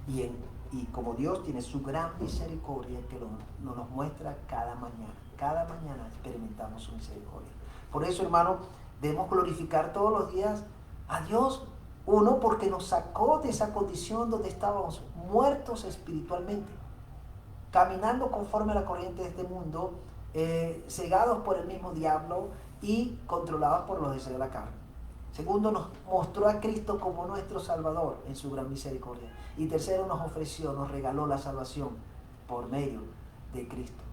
Y como Dios tiene su gran misericordia que nos muestra cada mañana. Cada mañana experimentamos su misericordia. Por eso, hermano, debemos glorificar todos los días a Dios. Uno, porque nos sacó de esa condición donde estábamos muertos espiritualmente, caminando conforme a la corriente de este mundo, cegados por el mismo diablo y controlados por los deseos de la carne. Segundo, nos mostró a Cristo como nuestro Salvador en su gran misericordia. Y tercero, nos regaló la salvación por medio de Cristo.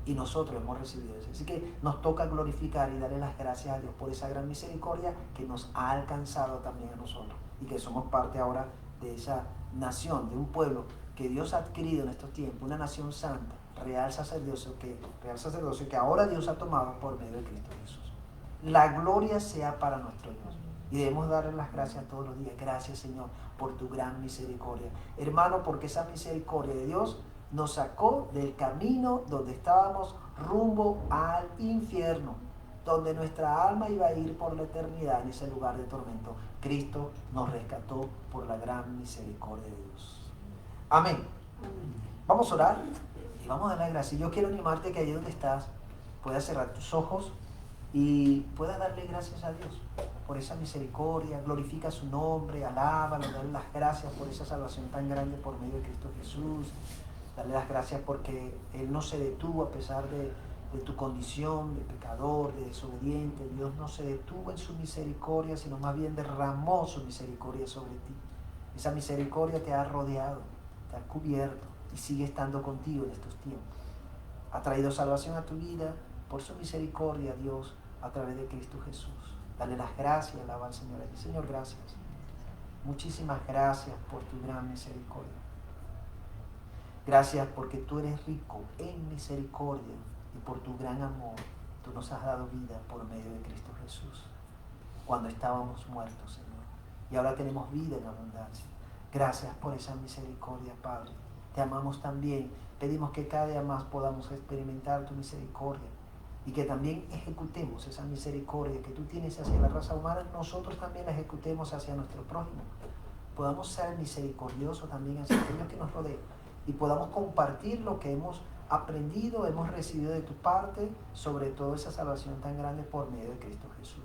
Y nosotros hemos recibido eso. Así que nos toca glorificar y darle las gracias a Dios por esa gran misericordia que nos ha alcanzado también a nosotros. Y que somos parte ahora de esa nación, de un pueblo que Dios ha adquirido en estos tiempos, una nación santa, real sacerdocio que ahora Dios ha tomado por medio de Cristo Jesús. La gloria sea para nuestro Dios. Y debemos darle las gracias todos los días. Gracias, Señor, por tu gran misericordia. Hermano, porque esa misericordia de Dios nos sacó del camino donde estábamos rumbo al infierno, donde nuestra alma iba a ir por la eternidad en ese lugar de tormento. Cristo nos rescató por la gran misericordia de Dios. Amén. Vamos a orar y vamos a dar las gracias. Yo quiero animarte que allí donde estás puedas cerrar tus ojos y puedas darle gracias a Dios por esa misericordia. Glorifica su nombre, alábalo, dale las gracias por esa salvación tan grande por medio de Cristo Jesús. Darle las gracias porque Él no se detuvo a pesar de tu condición de pecador, de desobediente. Dios no se detuvo en su misericordia, sino más bien derramó su misericordia sobre ti. Esa misericordia te ha rodeado, te ha cubierto y sigue estando contigo en estos tiempos. Ha traído salvación a tu vida por su misericordia, Dios, a través de Cristo Jesús. Dale las gracias, alaba al Señor. Señor, gracias. Muchísimas gracias por tu gran misericordia. Gracias porque tú eres rico en misericordia y por tu gran amor tú nos has dado vida por medio de Cristo Jesús. Cuando estábamos muertos, Señor, y ahora tenemos vida en abundancia. Gracias por esa misericordia, Padre. Te amamos también. Pedimos que cada día más podamos experimentar tu misericordia y que también ejecutemos esa misericordia que tú tienes hacia la raza humana, nosotros también la ejecutemos hacia nuestro prójimo. Podamos ser misericordiosos también hacia aquellos que nos rodean y podamos compartir lo que hemos aprendido, hemos recibido de tu parte, sobre todo esa salvación tan grande por medio de Cristo Jesús.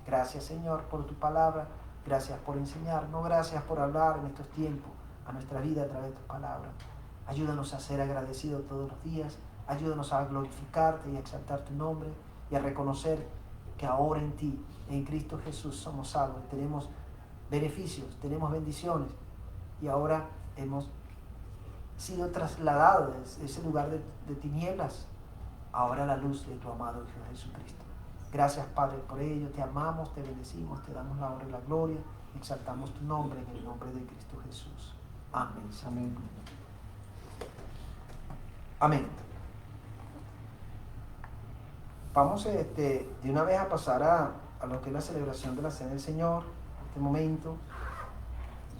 Gracias, Señor, por tu palabra. Gracias por enseñarnos. Gracias por hablar en estos tiempos a nuestra vida a través de tu palabra. Ayúdanos a ser agradecidos todos los días. Ayúdanos a glorificarte y a exaltar tu nombre y a reconocer que ahora en ti, en Cristo Jesús, somos salvos. Tenemos beneficios, tenemos bendiciones y ahora hemos sido trasladados de ese lugar de tinieblas ahora a la luz de tu amado Hijo Jesucristo. Gracias, Padre, por ello. Te amamos, te bendecimos, te damos la honra y la gloria. Exaltamos tu nombre en el nombre de Cristo Jesús. Amén. Amén. Amén. Vamos de una vez a pasar a lo que es la celebración de la Cena del Señor. En este momento,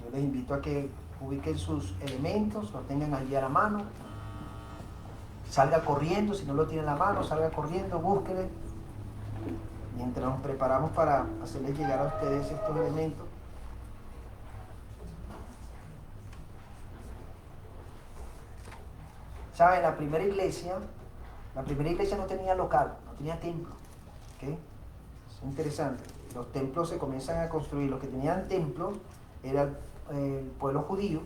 yo les invito a que ubiquen sus elementos, lo tengan allí a la mano, salga corriendo, si no lo tiene en la mano, salga corriendo, búsquele, mientras nos preparamos para hacerles llegar a ustedes estos elementos. ¿Saben? La primera iglesia no tenía local, no tenía templo. ¿Okay? Es interesante. Los templos se comienzan a construir. Los que tenían templo era el pueblo judío,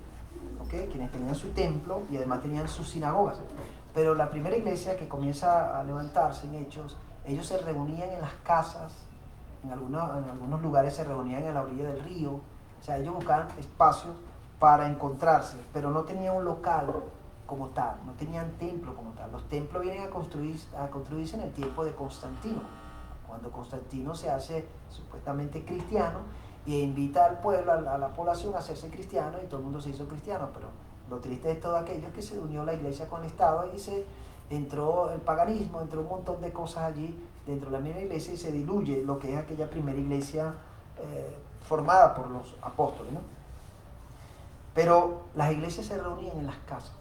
¿okay? Quienes tenían su templo y además tenían sus sinagogas. Pero la primera iglesia que comienza a levantarse en Hechos, ellos se reunían en las casas, en algunos lugares se reunían en la orilla del río. O sea, ellos buscaban espacios para encontrarse, pero no tenían un local como tal, no tenían templo como tal. Los templos vienen a construirse en el tiempo de Constantino, cuando Constantino se hace supuestamente cristiano e invita al pueblo, a la población a hacerse cristiano, y todo el mundo se hizo cristiano. Pero lo triste de todo aquello es que se unió la iglesia con el Estado y entró el paganismo, entró un montón de cosas allí dentro de la misma iglesia y se diluye lo que es aquella primera iglesia formada por los apóstoles, ¿no? Pero las iglesias se reunían en las casas.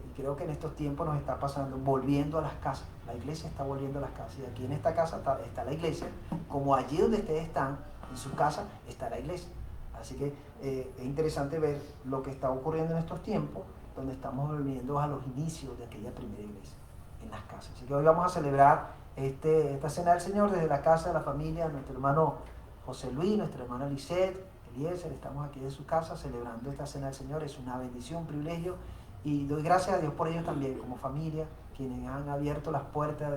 Y creo que en estos tiempos nos está pasando, volviendo a las casas. La iglesia está volviendo a las casas. Y aquí en esta casa está la iglesia, como allí donde ustedes están, en su casa, está la iglesia. Así que es interesante ver lo que está ocurriendo en estos tiempos, donde estamos volviendo a los inicios de aquella primera iglesia, en las casas. Así que hoy vamos a celebrar esta cena del Señor desde la casa de la familia, nuestro hermano José Luis, nuestra hermana Lisette, Eliezer, estamos aquí de su casa celebrando esta cena del Señor. Es una bendición, un privilegio, y doy gracias a Dios por ellos también, como familia, quienes han abierto las puertas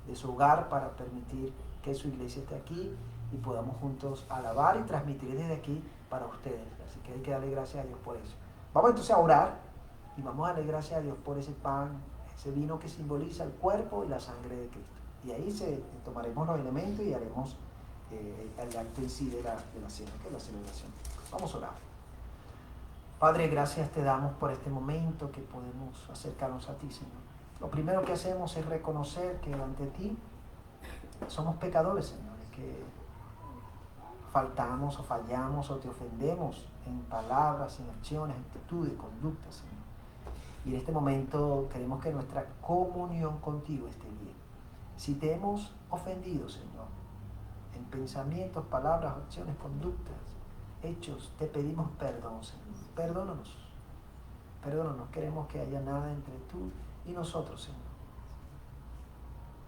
de su hogar para permitir que su iglesia esté aquí y podamos juntos alabar y transmitir desde aquí para ustedes. Así que hay que darle gracias a Dios por eso. Vamos entonces a orar y vamos a darle gracias a Dios por ese pan, ese vino que simboliza el cuerpo y la sangre de Cristo. Y ahí tomaremos los elementos y haremos el acto en sí de la cena, que es la celebración. Vamos a orar. Padre, gracias te damos por este momento que podemos acercarnos a ti, Señor. Lo primero que hacemos es reconocer que ante ti somos pecadores, Señor, y que faltamos o fallamos o te ofendemos en palabras, en acciones, en actitudes, conductas, Señor. Y en este momento queremos que nuestra comunión contigo esté bien. Si te hemos ofendido, Señor, en pensamientos, palabras, acciones, conductas, hechos, te pedimos perdón, Señor. Perdónanos. Perdónanos. Queremos que haya nada entre tú y nosotros, Señor.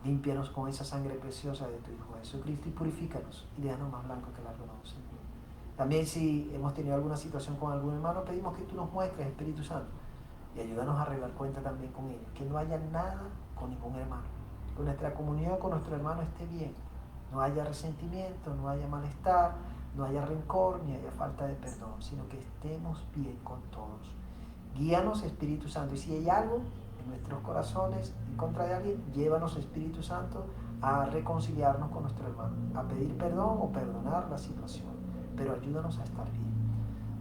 Límpianos con esa sangre preciosa de tu Hijo Jesucristo y purifícanos y déjanos más blancos que el algodón, Señor. También si hemos tenido alguna situación con algún hermano, pedimos que tú nos muestres, Espíritu Santo, y ayúdanos a arreglar cuenta también con ellos. Que no haya nada con ningún hermano. Que nuestra comunión con nuestro hermano esté bien. No haya resentimiento, no haya malestar, no haya rencor, ni haya falta de perdón, sino que estemos bien con todos. Guíanos, Espíritu Santo, y si hay algo en nuestros corazones en contra de alguien, llévanos, Espíritu Santo, a reconciliarnos con nuestro hermano, a pedir perdón o perdonar la situación, pero ayúdanos a estar bien.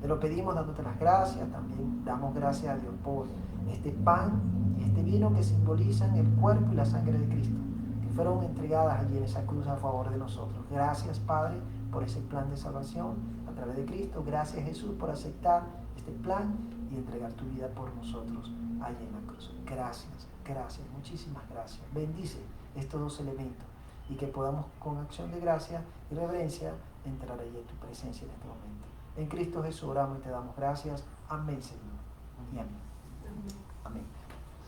Te lo pedimos dándote las gracias. También damos gracias a Dios por este pan y este vino que simbolizan el cuerpo y la sangre de Cristo, que fueron entregadas allí en esa cruz a favor de nosotros. Gracias, Padre, por ese plan de salvación a través de Cristo. Gracias, Jesús, por aceptar este plan y entregar tu vida por nosotros allí en la cruz. Gracias, gracias, muchísimas gracias. Bendice estos dos elementos y que podamos con acción de gracia y reverencia entrar allí en tu presencia en este momento. En Cristo Jesús oramos y te damos gracias. Amén, Señor. Y amén. Amén.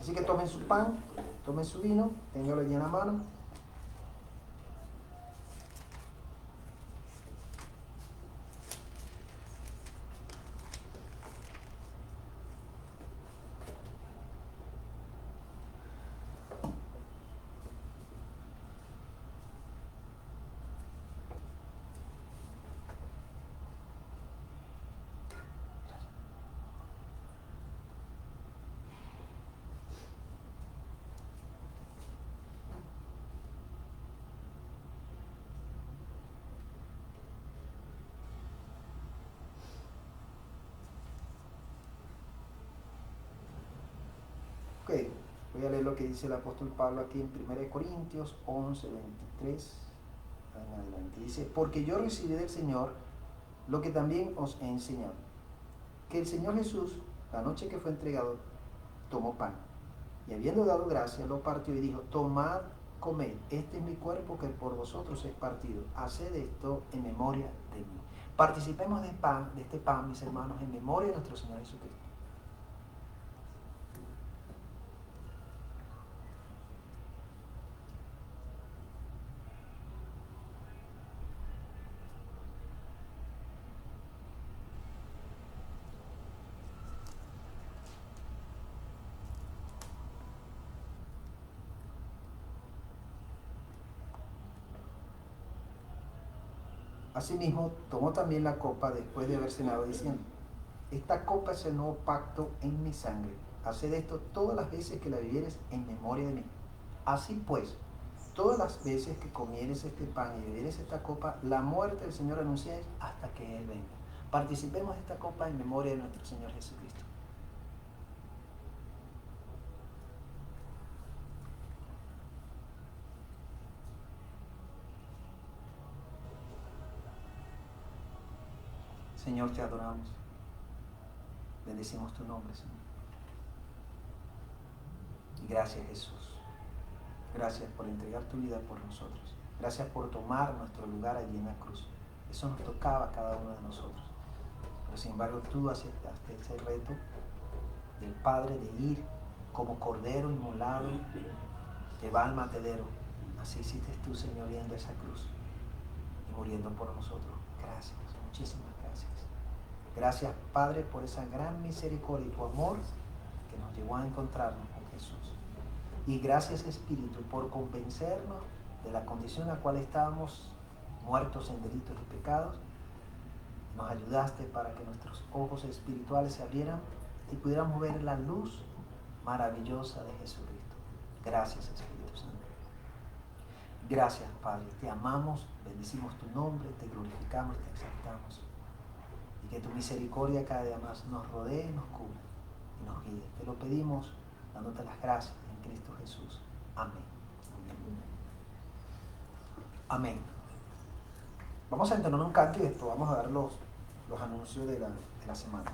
Así que tomen su pan, tomen su vino, ténganlo allí en la mano. Ok, voy a leer lo que dice el apóstol Pablo aquí en 1 Corintios 11, 23 en adelante. Dice: porque yo recibí del Señor lo que también os he enseñado, que el Señor Jesús, la noche que fue entregado, tomó pan y habiendo dado gracias, lo partió y dijo: tomad, comed, este es mi cuerpo que por vosotros es partido. Haced esto en memoria de mí. Participemos de este pan, mis hermanos, en memoria de nuestro Señor Jesucristo. Asimismo, tomó también la copa después de haber cenado, diciendo: esta copa es el nuevo pacto en mi sangre. Haced esto todas las veces que la bebieres en memoria de mí. Así pues, todas las veces que comieres este pan y bebieres esta copa, la muerte del Señor anunciáis hasta que Él venga. Participemos de esta copa en memoria de nuestro Señor Jesucristo. Señor, te adoramos. Bendecimos tu nombre, Señor. Y gracias, Jesús. Gracias por entregar tu vida por nosotros. Gracias por tomar nuestro lugar allí en la cruz. Eso nos tocaba a cada uno de nosotros. Pero sin embargo, tú aceptaste ese reto del Padre de ir como cordero inmolado que va al matadero. Así hiciste tú, Señor, yendo a esa cruz y muriendo por nosotros. Gracias, muchísimas gracias. Gracias, Padre, por esa gran misericordia y tu amor que nos llevó a encontrarnos con Jesús. Y gracias, Espíritu, por convencernos de la condición en la cual estábamos, muertos en delitos y pecados. Nos ayudaste para que nuestros ojos espirituales se abrieran y pudiéramos ver la luz maravillosa de Jesucristo. Gracias, Espíritu Santo. Gracias, Padre. Te amamos, bendecimos tu nombre, te glorificamos, te exaltamos. Y que tu misericordia cada día más nos rodee, nos cubra y nos guíe. Te lo pedimos dándote las gracias en Cristo Jesús. Amén. Amén. Vamos a entonar un canto y después vamos a dar los anuncios de la semana.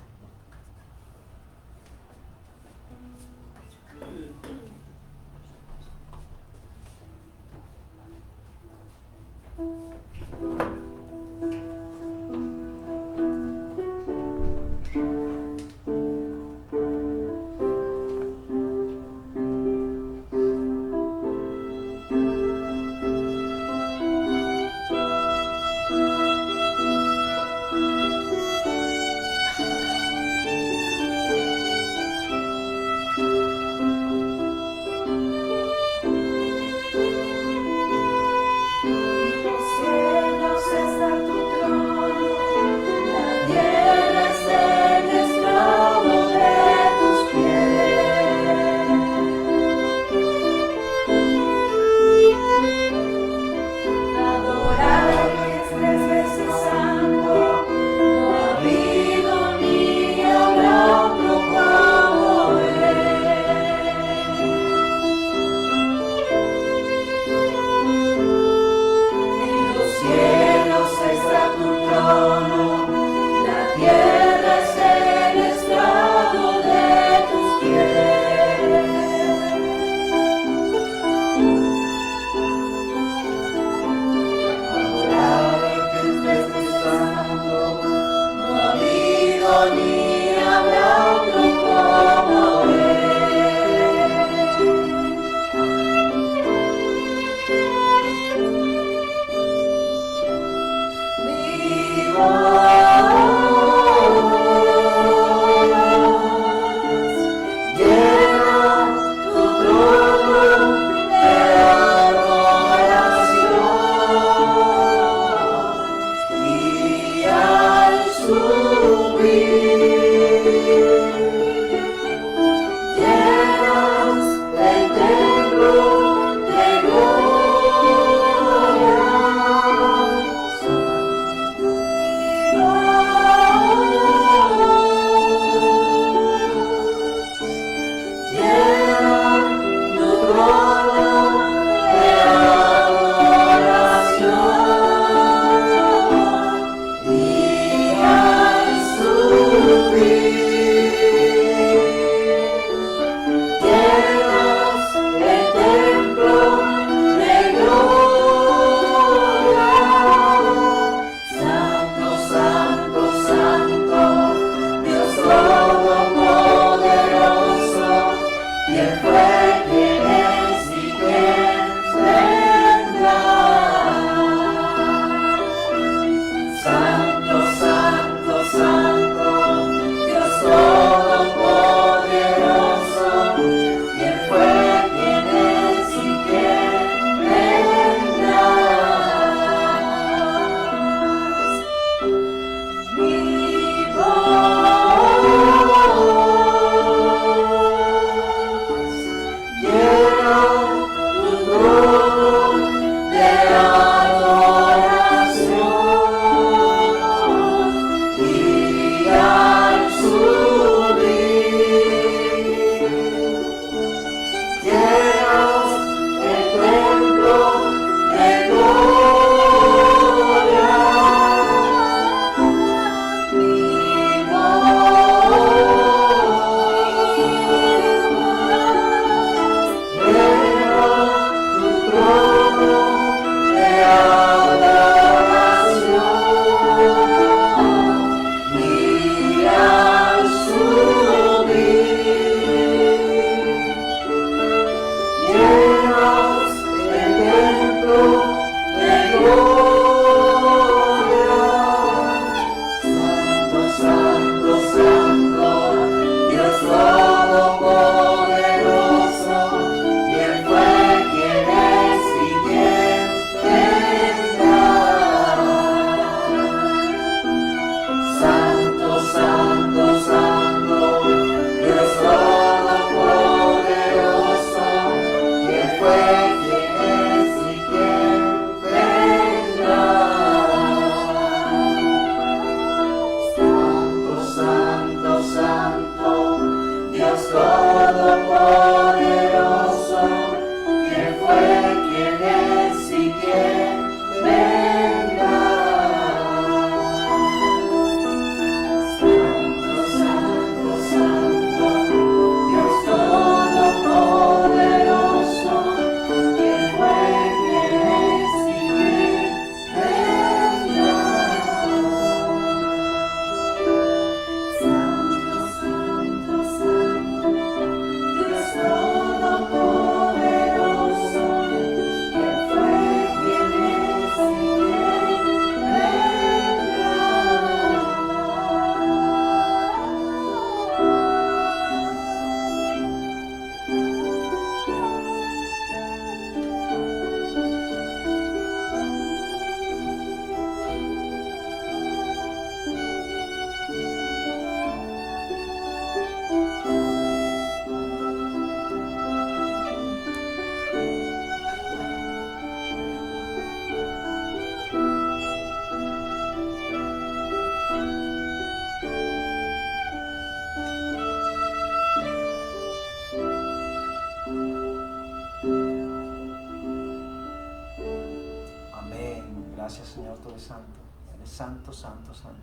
Gracias, Señor, tú eres santo. Eres santo, santo, santo.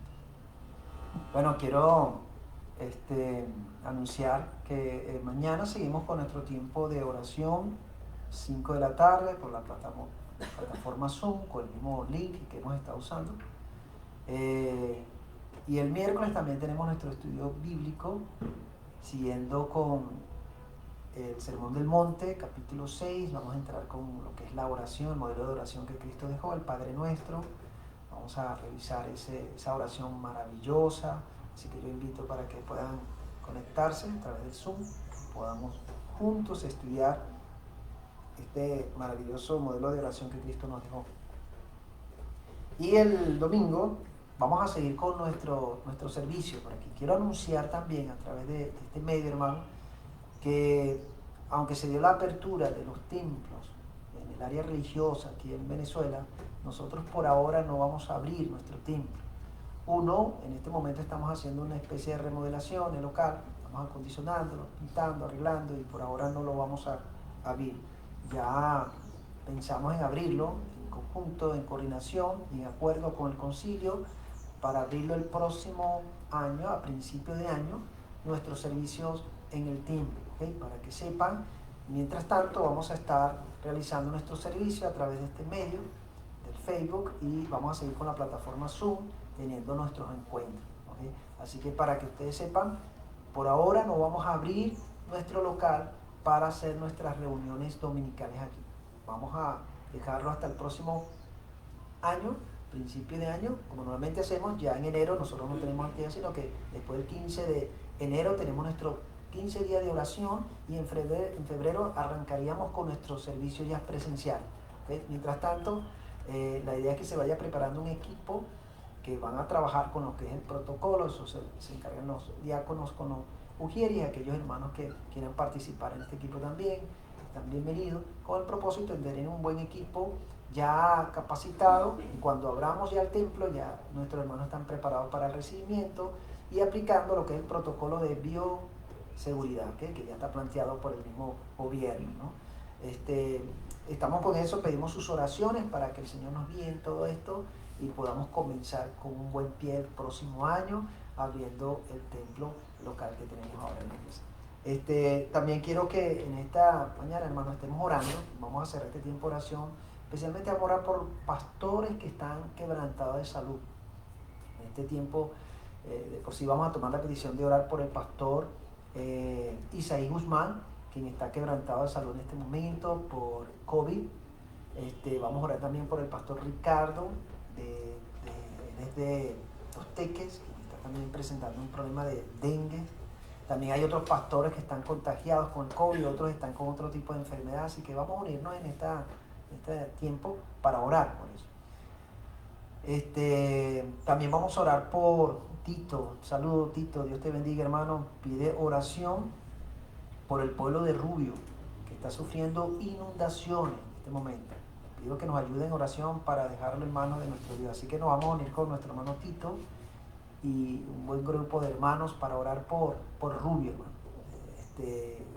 Bueno, quiero anunciar que mañana seguimos con nuestro tiempo de oración, 5 de la tarde, por la plataforma Zoom, con el mismo link que hemos estado usando. Y el miércoles también tenemos nuestro estudio bíblico, siguiendo con el Sermón del Monte, capítulo 6. Vamos a entrar con lo que es la oración, el modelo de oración que Cristo dejó, el Padre Nuestro. Vamos a revisar esa oración maravillosa, así que yo invito para que puedan conectarse a través del Zoom, podamos juntos estudiar este maravilloso modelo de oración que Cristo nos dejó. Y el domingo vamos a seguir con nuestro servicio por aquí. Quiero anunciar también a través de este medio, hermano, que aunque se dio la apertura de los templos en el área religiosa aquí en Venezuela, nosotros por ahora no vamos a abrir nuestro templo. En este momento estamos haciendo una especie de remodelación en el local, estamos acondicionándolo, pintando, arreglando, y por ahora no lo vamos a abrir. Ya pensamos en abrirlo en conjunto, en coordinación y en acuerdo con el concilio, para abrirlo el próximo año, a principio de año, nuestros servicios en el templo, ¿okay? Para que sepan. Mientras tanto, vamos a estar realizando nuestro servicio a través de este medio, del Facebook, y vamos a seguir con la plataforma Zoom, teniendo nuestros encuentros, ¿okay? Así que para que ustedes sepan, por ahora no vamos a abrir nuestro local para hacer nuestras reuniones dominicales aquí. Vamos a dejarlo hasta el próximo año, principio de año, como normalmente hacemos. Ya en enero nosotros no tenemos actividad, sino que después del 15 de enero tenemos nuestro 15 días de oración, y en febrero arrancaríamos con nuestro servicio ya presencial, ¿okay? Mientras tanto, la idea es que se vaya preparando un equipo que van a trabajar con lo que es el protocolo. Eso se encargan los diáconos con los ujieres, y aquellos hermanos que quieran participar en este equipo también están bienvenidos, con el propósito de tener un buen equipo ya capacitado, y cuando abramos ya el templo, ya nuestros hermanos están preparados para el recibimiento y aplicando lo que es el protocolo de bioseguridad, ¿okay? Que ya está planteado por el mismo gobierno, ¿no? Estamos con eso, pedimos sus oraciones para que el Señor nos guíe en todo esto y podamos comenzar con un buen pie el próximo año, abriendo el templo local que tenemos ahora en la iglesia. También quiero que en esta mañana, hermanos, estemos orando. Vamos a hacer este tiempo de oración, especialmente a orar por pastores que están quebrantados de salud. En este tiempo, de por sí vamos a tomar la petición de orar por el pastor Isaí Guzmán, quien está quebrantado de salud en este momento por COVID. Vamos a orar también por el pastor Ricardo desde Los Teques, que está también presentando un problema de dengue. También hay otros pastores que están contagiados con el COVID, otros están con otro tipo de enfermedad, así que vamos a unirnos en este tiempo para orar por eso. También vamos a orar por Tito. Saludo, Tito, Dios te bendiga, hermano. Pide oración por el pueblo de Rubio, que está sufriendo inundaciones en este momento. Pido que nos ayuden en oración para dejarlo en manos de nuestro Dios. Así que nos vamos a unir con nuestro hermano Tito y un buen grupo de hermanos para orar por Rubio, hermano.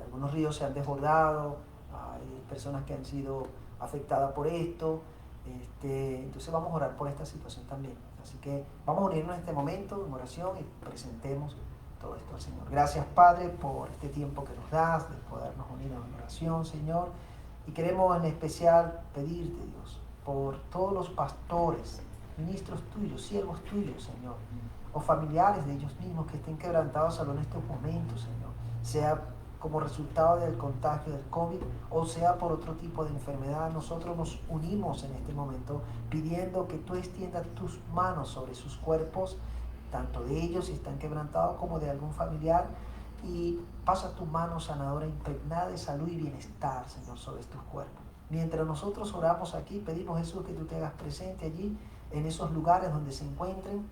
Algunos ríos se han desbordado, hay personas que han sido afectadas por esto. Entonces vamos a orar por esta situación también. Así que vamos a unirnos en este momento en oración y presentemos todo esto al Señor. Gracias, Padre, por este tiempo que nos das de podernos unir en oración, Señor. Y queremos en especial pedirte, Dios, por todos los pastores, ministros tuyos, siervos tuyos, Señor, o familiares de ellos mismos que estén quebrantados en estos momentos, Señor, sea como resultado del contagio del COVID o sea por otro tipo de enfermedad. Nosotros nos unimos en este momento pidiendo que tú extiendas tus manos sobre sus cuerpos, tanto de ellos si están quebrantados como de algún familiar, y pasa tu mano sanadora impregnada de salud y bienestar, Señor, sobre estos cuerpos. Mientras nosotros oramos aquí, pedimos, Jesús, que tú te hagas presente allí, en esos lugares donde se encuentren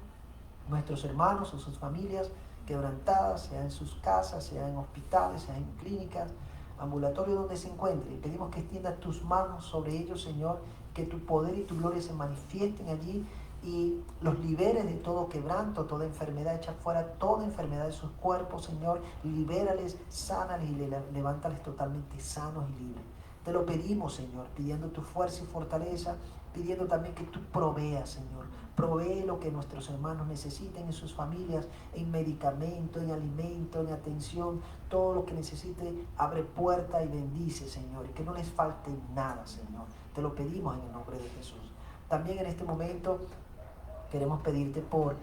nuestros hermanos o sus familias quebrantadas, sea en sus casas, sea en hospitales, sea en clínicas, ambulatorios, donde se encuentren. Y pedimos que extiendas tus manos sobre ellos, Señor, que tu poder y tu gloria se manifiesten allí y los liberes de todo quebranto, toda enfermedad, echa fuera toda enfermedad de sus cuerpos, Señor, libérales, sánales y levántales totalmente sanos y libres. Te lo pedimos, Señor, pidiendo tu fuerza y fortaleza, pidiendo también que tú proveas, Señor. Provee lo que nuestros hermanos necesiten en sus familias, en medicamento, en alimento, en atención, todo lo que necesite, abre puerta y bendice, Señor, y que no les falte nada, Señor. Te lo pedimos en el nombre de Jesús. También en este momento queremos pedirte por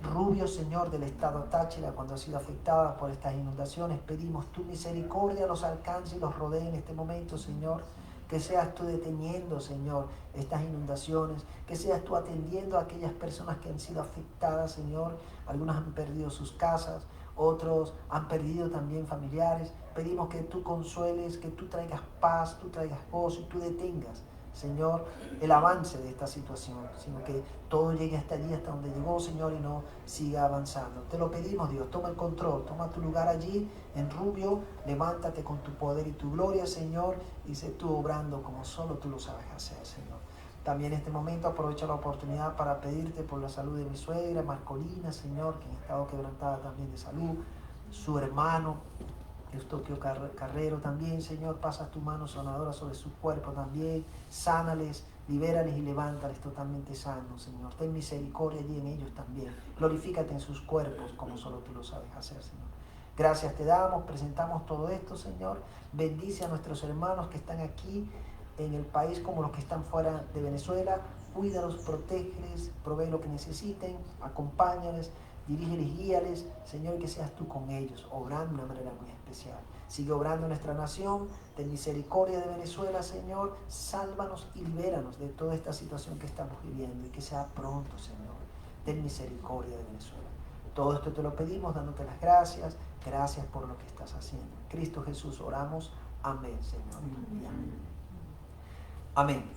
Rubio, Señor, del estado Táchira, cuando ha sido afectada por estas inundaciones. Pedimos tu misericordia los alcance y los rodee en este momento, Señor. Que seas tú deteniendo, Señor, estas inundaciones. Que seas tú atendiendo a aquellas personas que han sido afectadas, Señor. Algunos han perdido sus casas, otros han perdido también familiares. Pedimos que tú consueles, que tú traigas paz, tú traigas gozo y tú detengas, Señor, el avance de esta situación, sino que todo llegue hasta allí, hasta donde llegó, Señor, y no siga avanzando. Te lo pedimos, Dios, toma el control, toma tu lugar allí en Rubio, levántate con tu poder y tu gloria, Señor, y sé tú obrando como solo tú lo sabes hacer, Señor. También en este momento aprovecho la oportunidad para pedirte por la salud de mi suegra, Marcolina, Señor, quien ha estado quebrantada también de salud, su hermano, Eustoquio Carrero también, Señor, pasas tu mano sanadora sobre su cuerpo también, sánales, libérales y levántales totalmente sanos, Señor. Ten misericordia allí en ellos también. Glorifícate en sus cuerpos como solo tú lo sabes hacer, Señor. Gracias te damos, presentamos todo esto, Señor. Bendice a nuestros hermanos que están aquí en el país como los que están fuera de Venezuela. Cuídalos, protégeles, provee lo que necesiten, acompáñales, dirígeles, guíales, Señor, y que seas tú con ellos, obrando de una manera muy especial. Sigue obrando en nuestra nación, ten misericordia de Venezuela, Señor, sálvanos y libéranos de toda esta situación que estamos viviendo y que sea pronto, Señor. Ten misericordia de Venezuela. Todo esto te lo pedimos dándote las gracias, gracias por lo que estás haciendo. En Cristo Jesús oramos, amén, Señor. Y amén. Amén.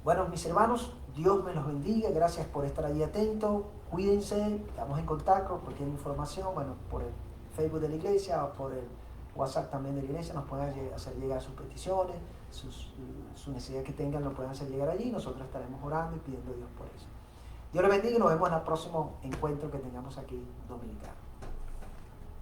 Bueno, mis hermanos, Dios me los bendiga, gracias por estar allí atentos, cuídense, estamos en contacto, cualquier información, bueno, por el Facebook de la iglesia o por el WhatsApp también de la iglesia, nos pueden hacer llegar sus peticiones, sus necesidades que tengan, lo pueden hacer llegar allí, nosotros estaremos orando y pidiendo a Dios por eso. Dios les bendiga y nos vemos en el próximo encuentro que tengamos aquí dominicano.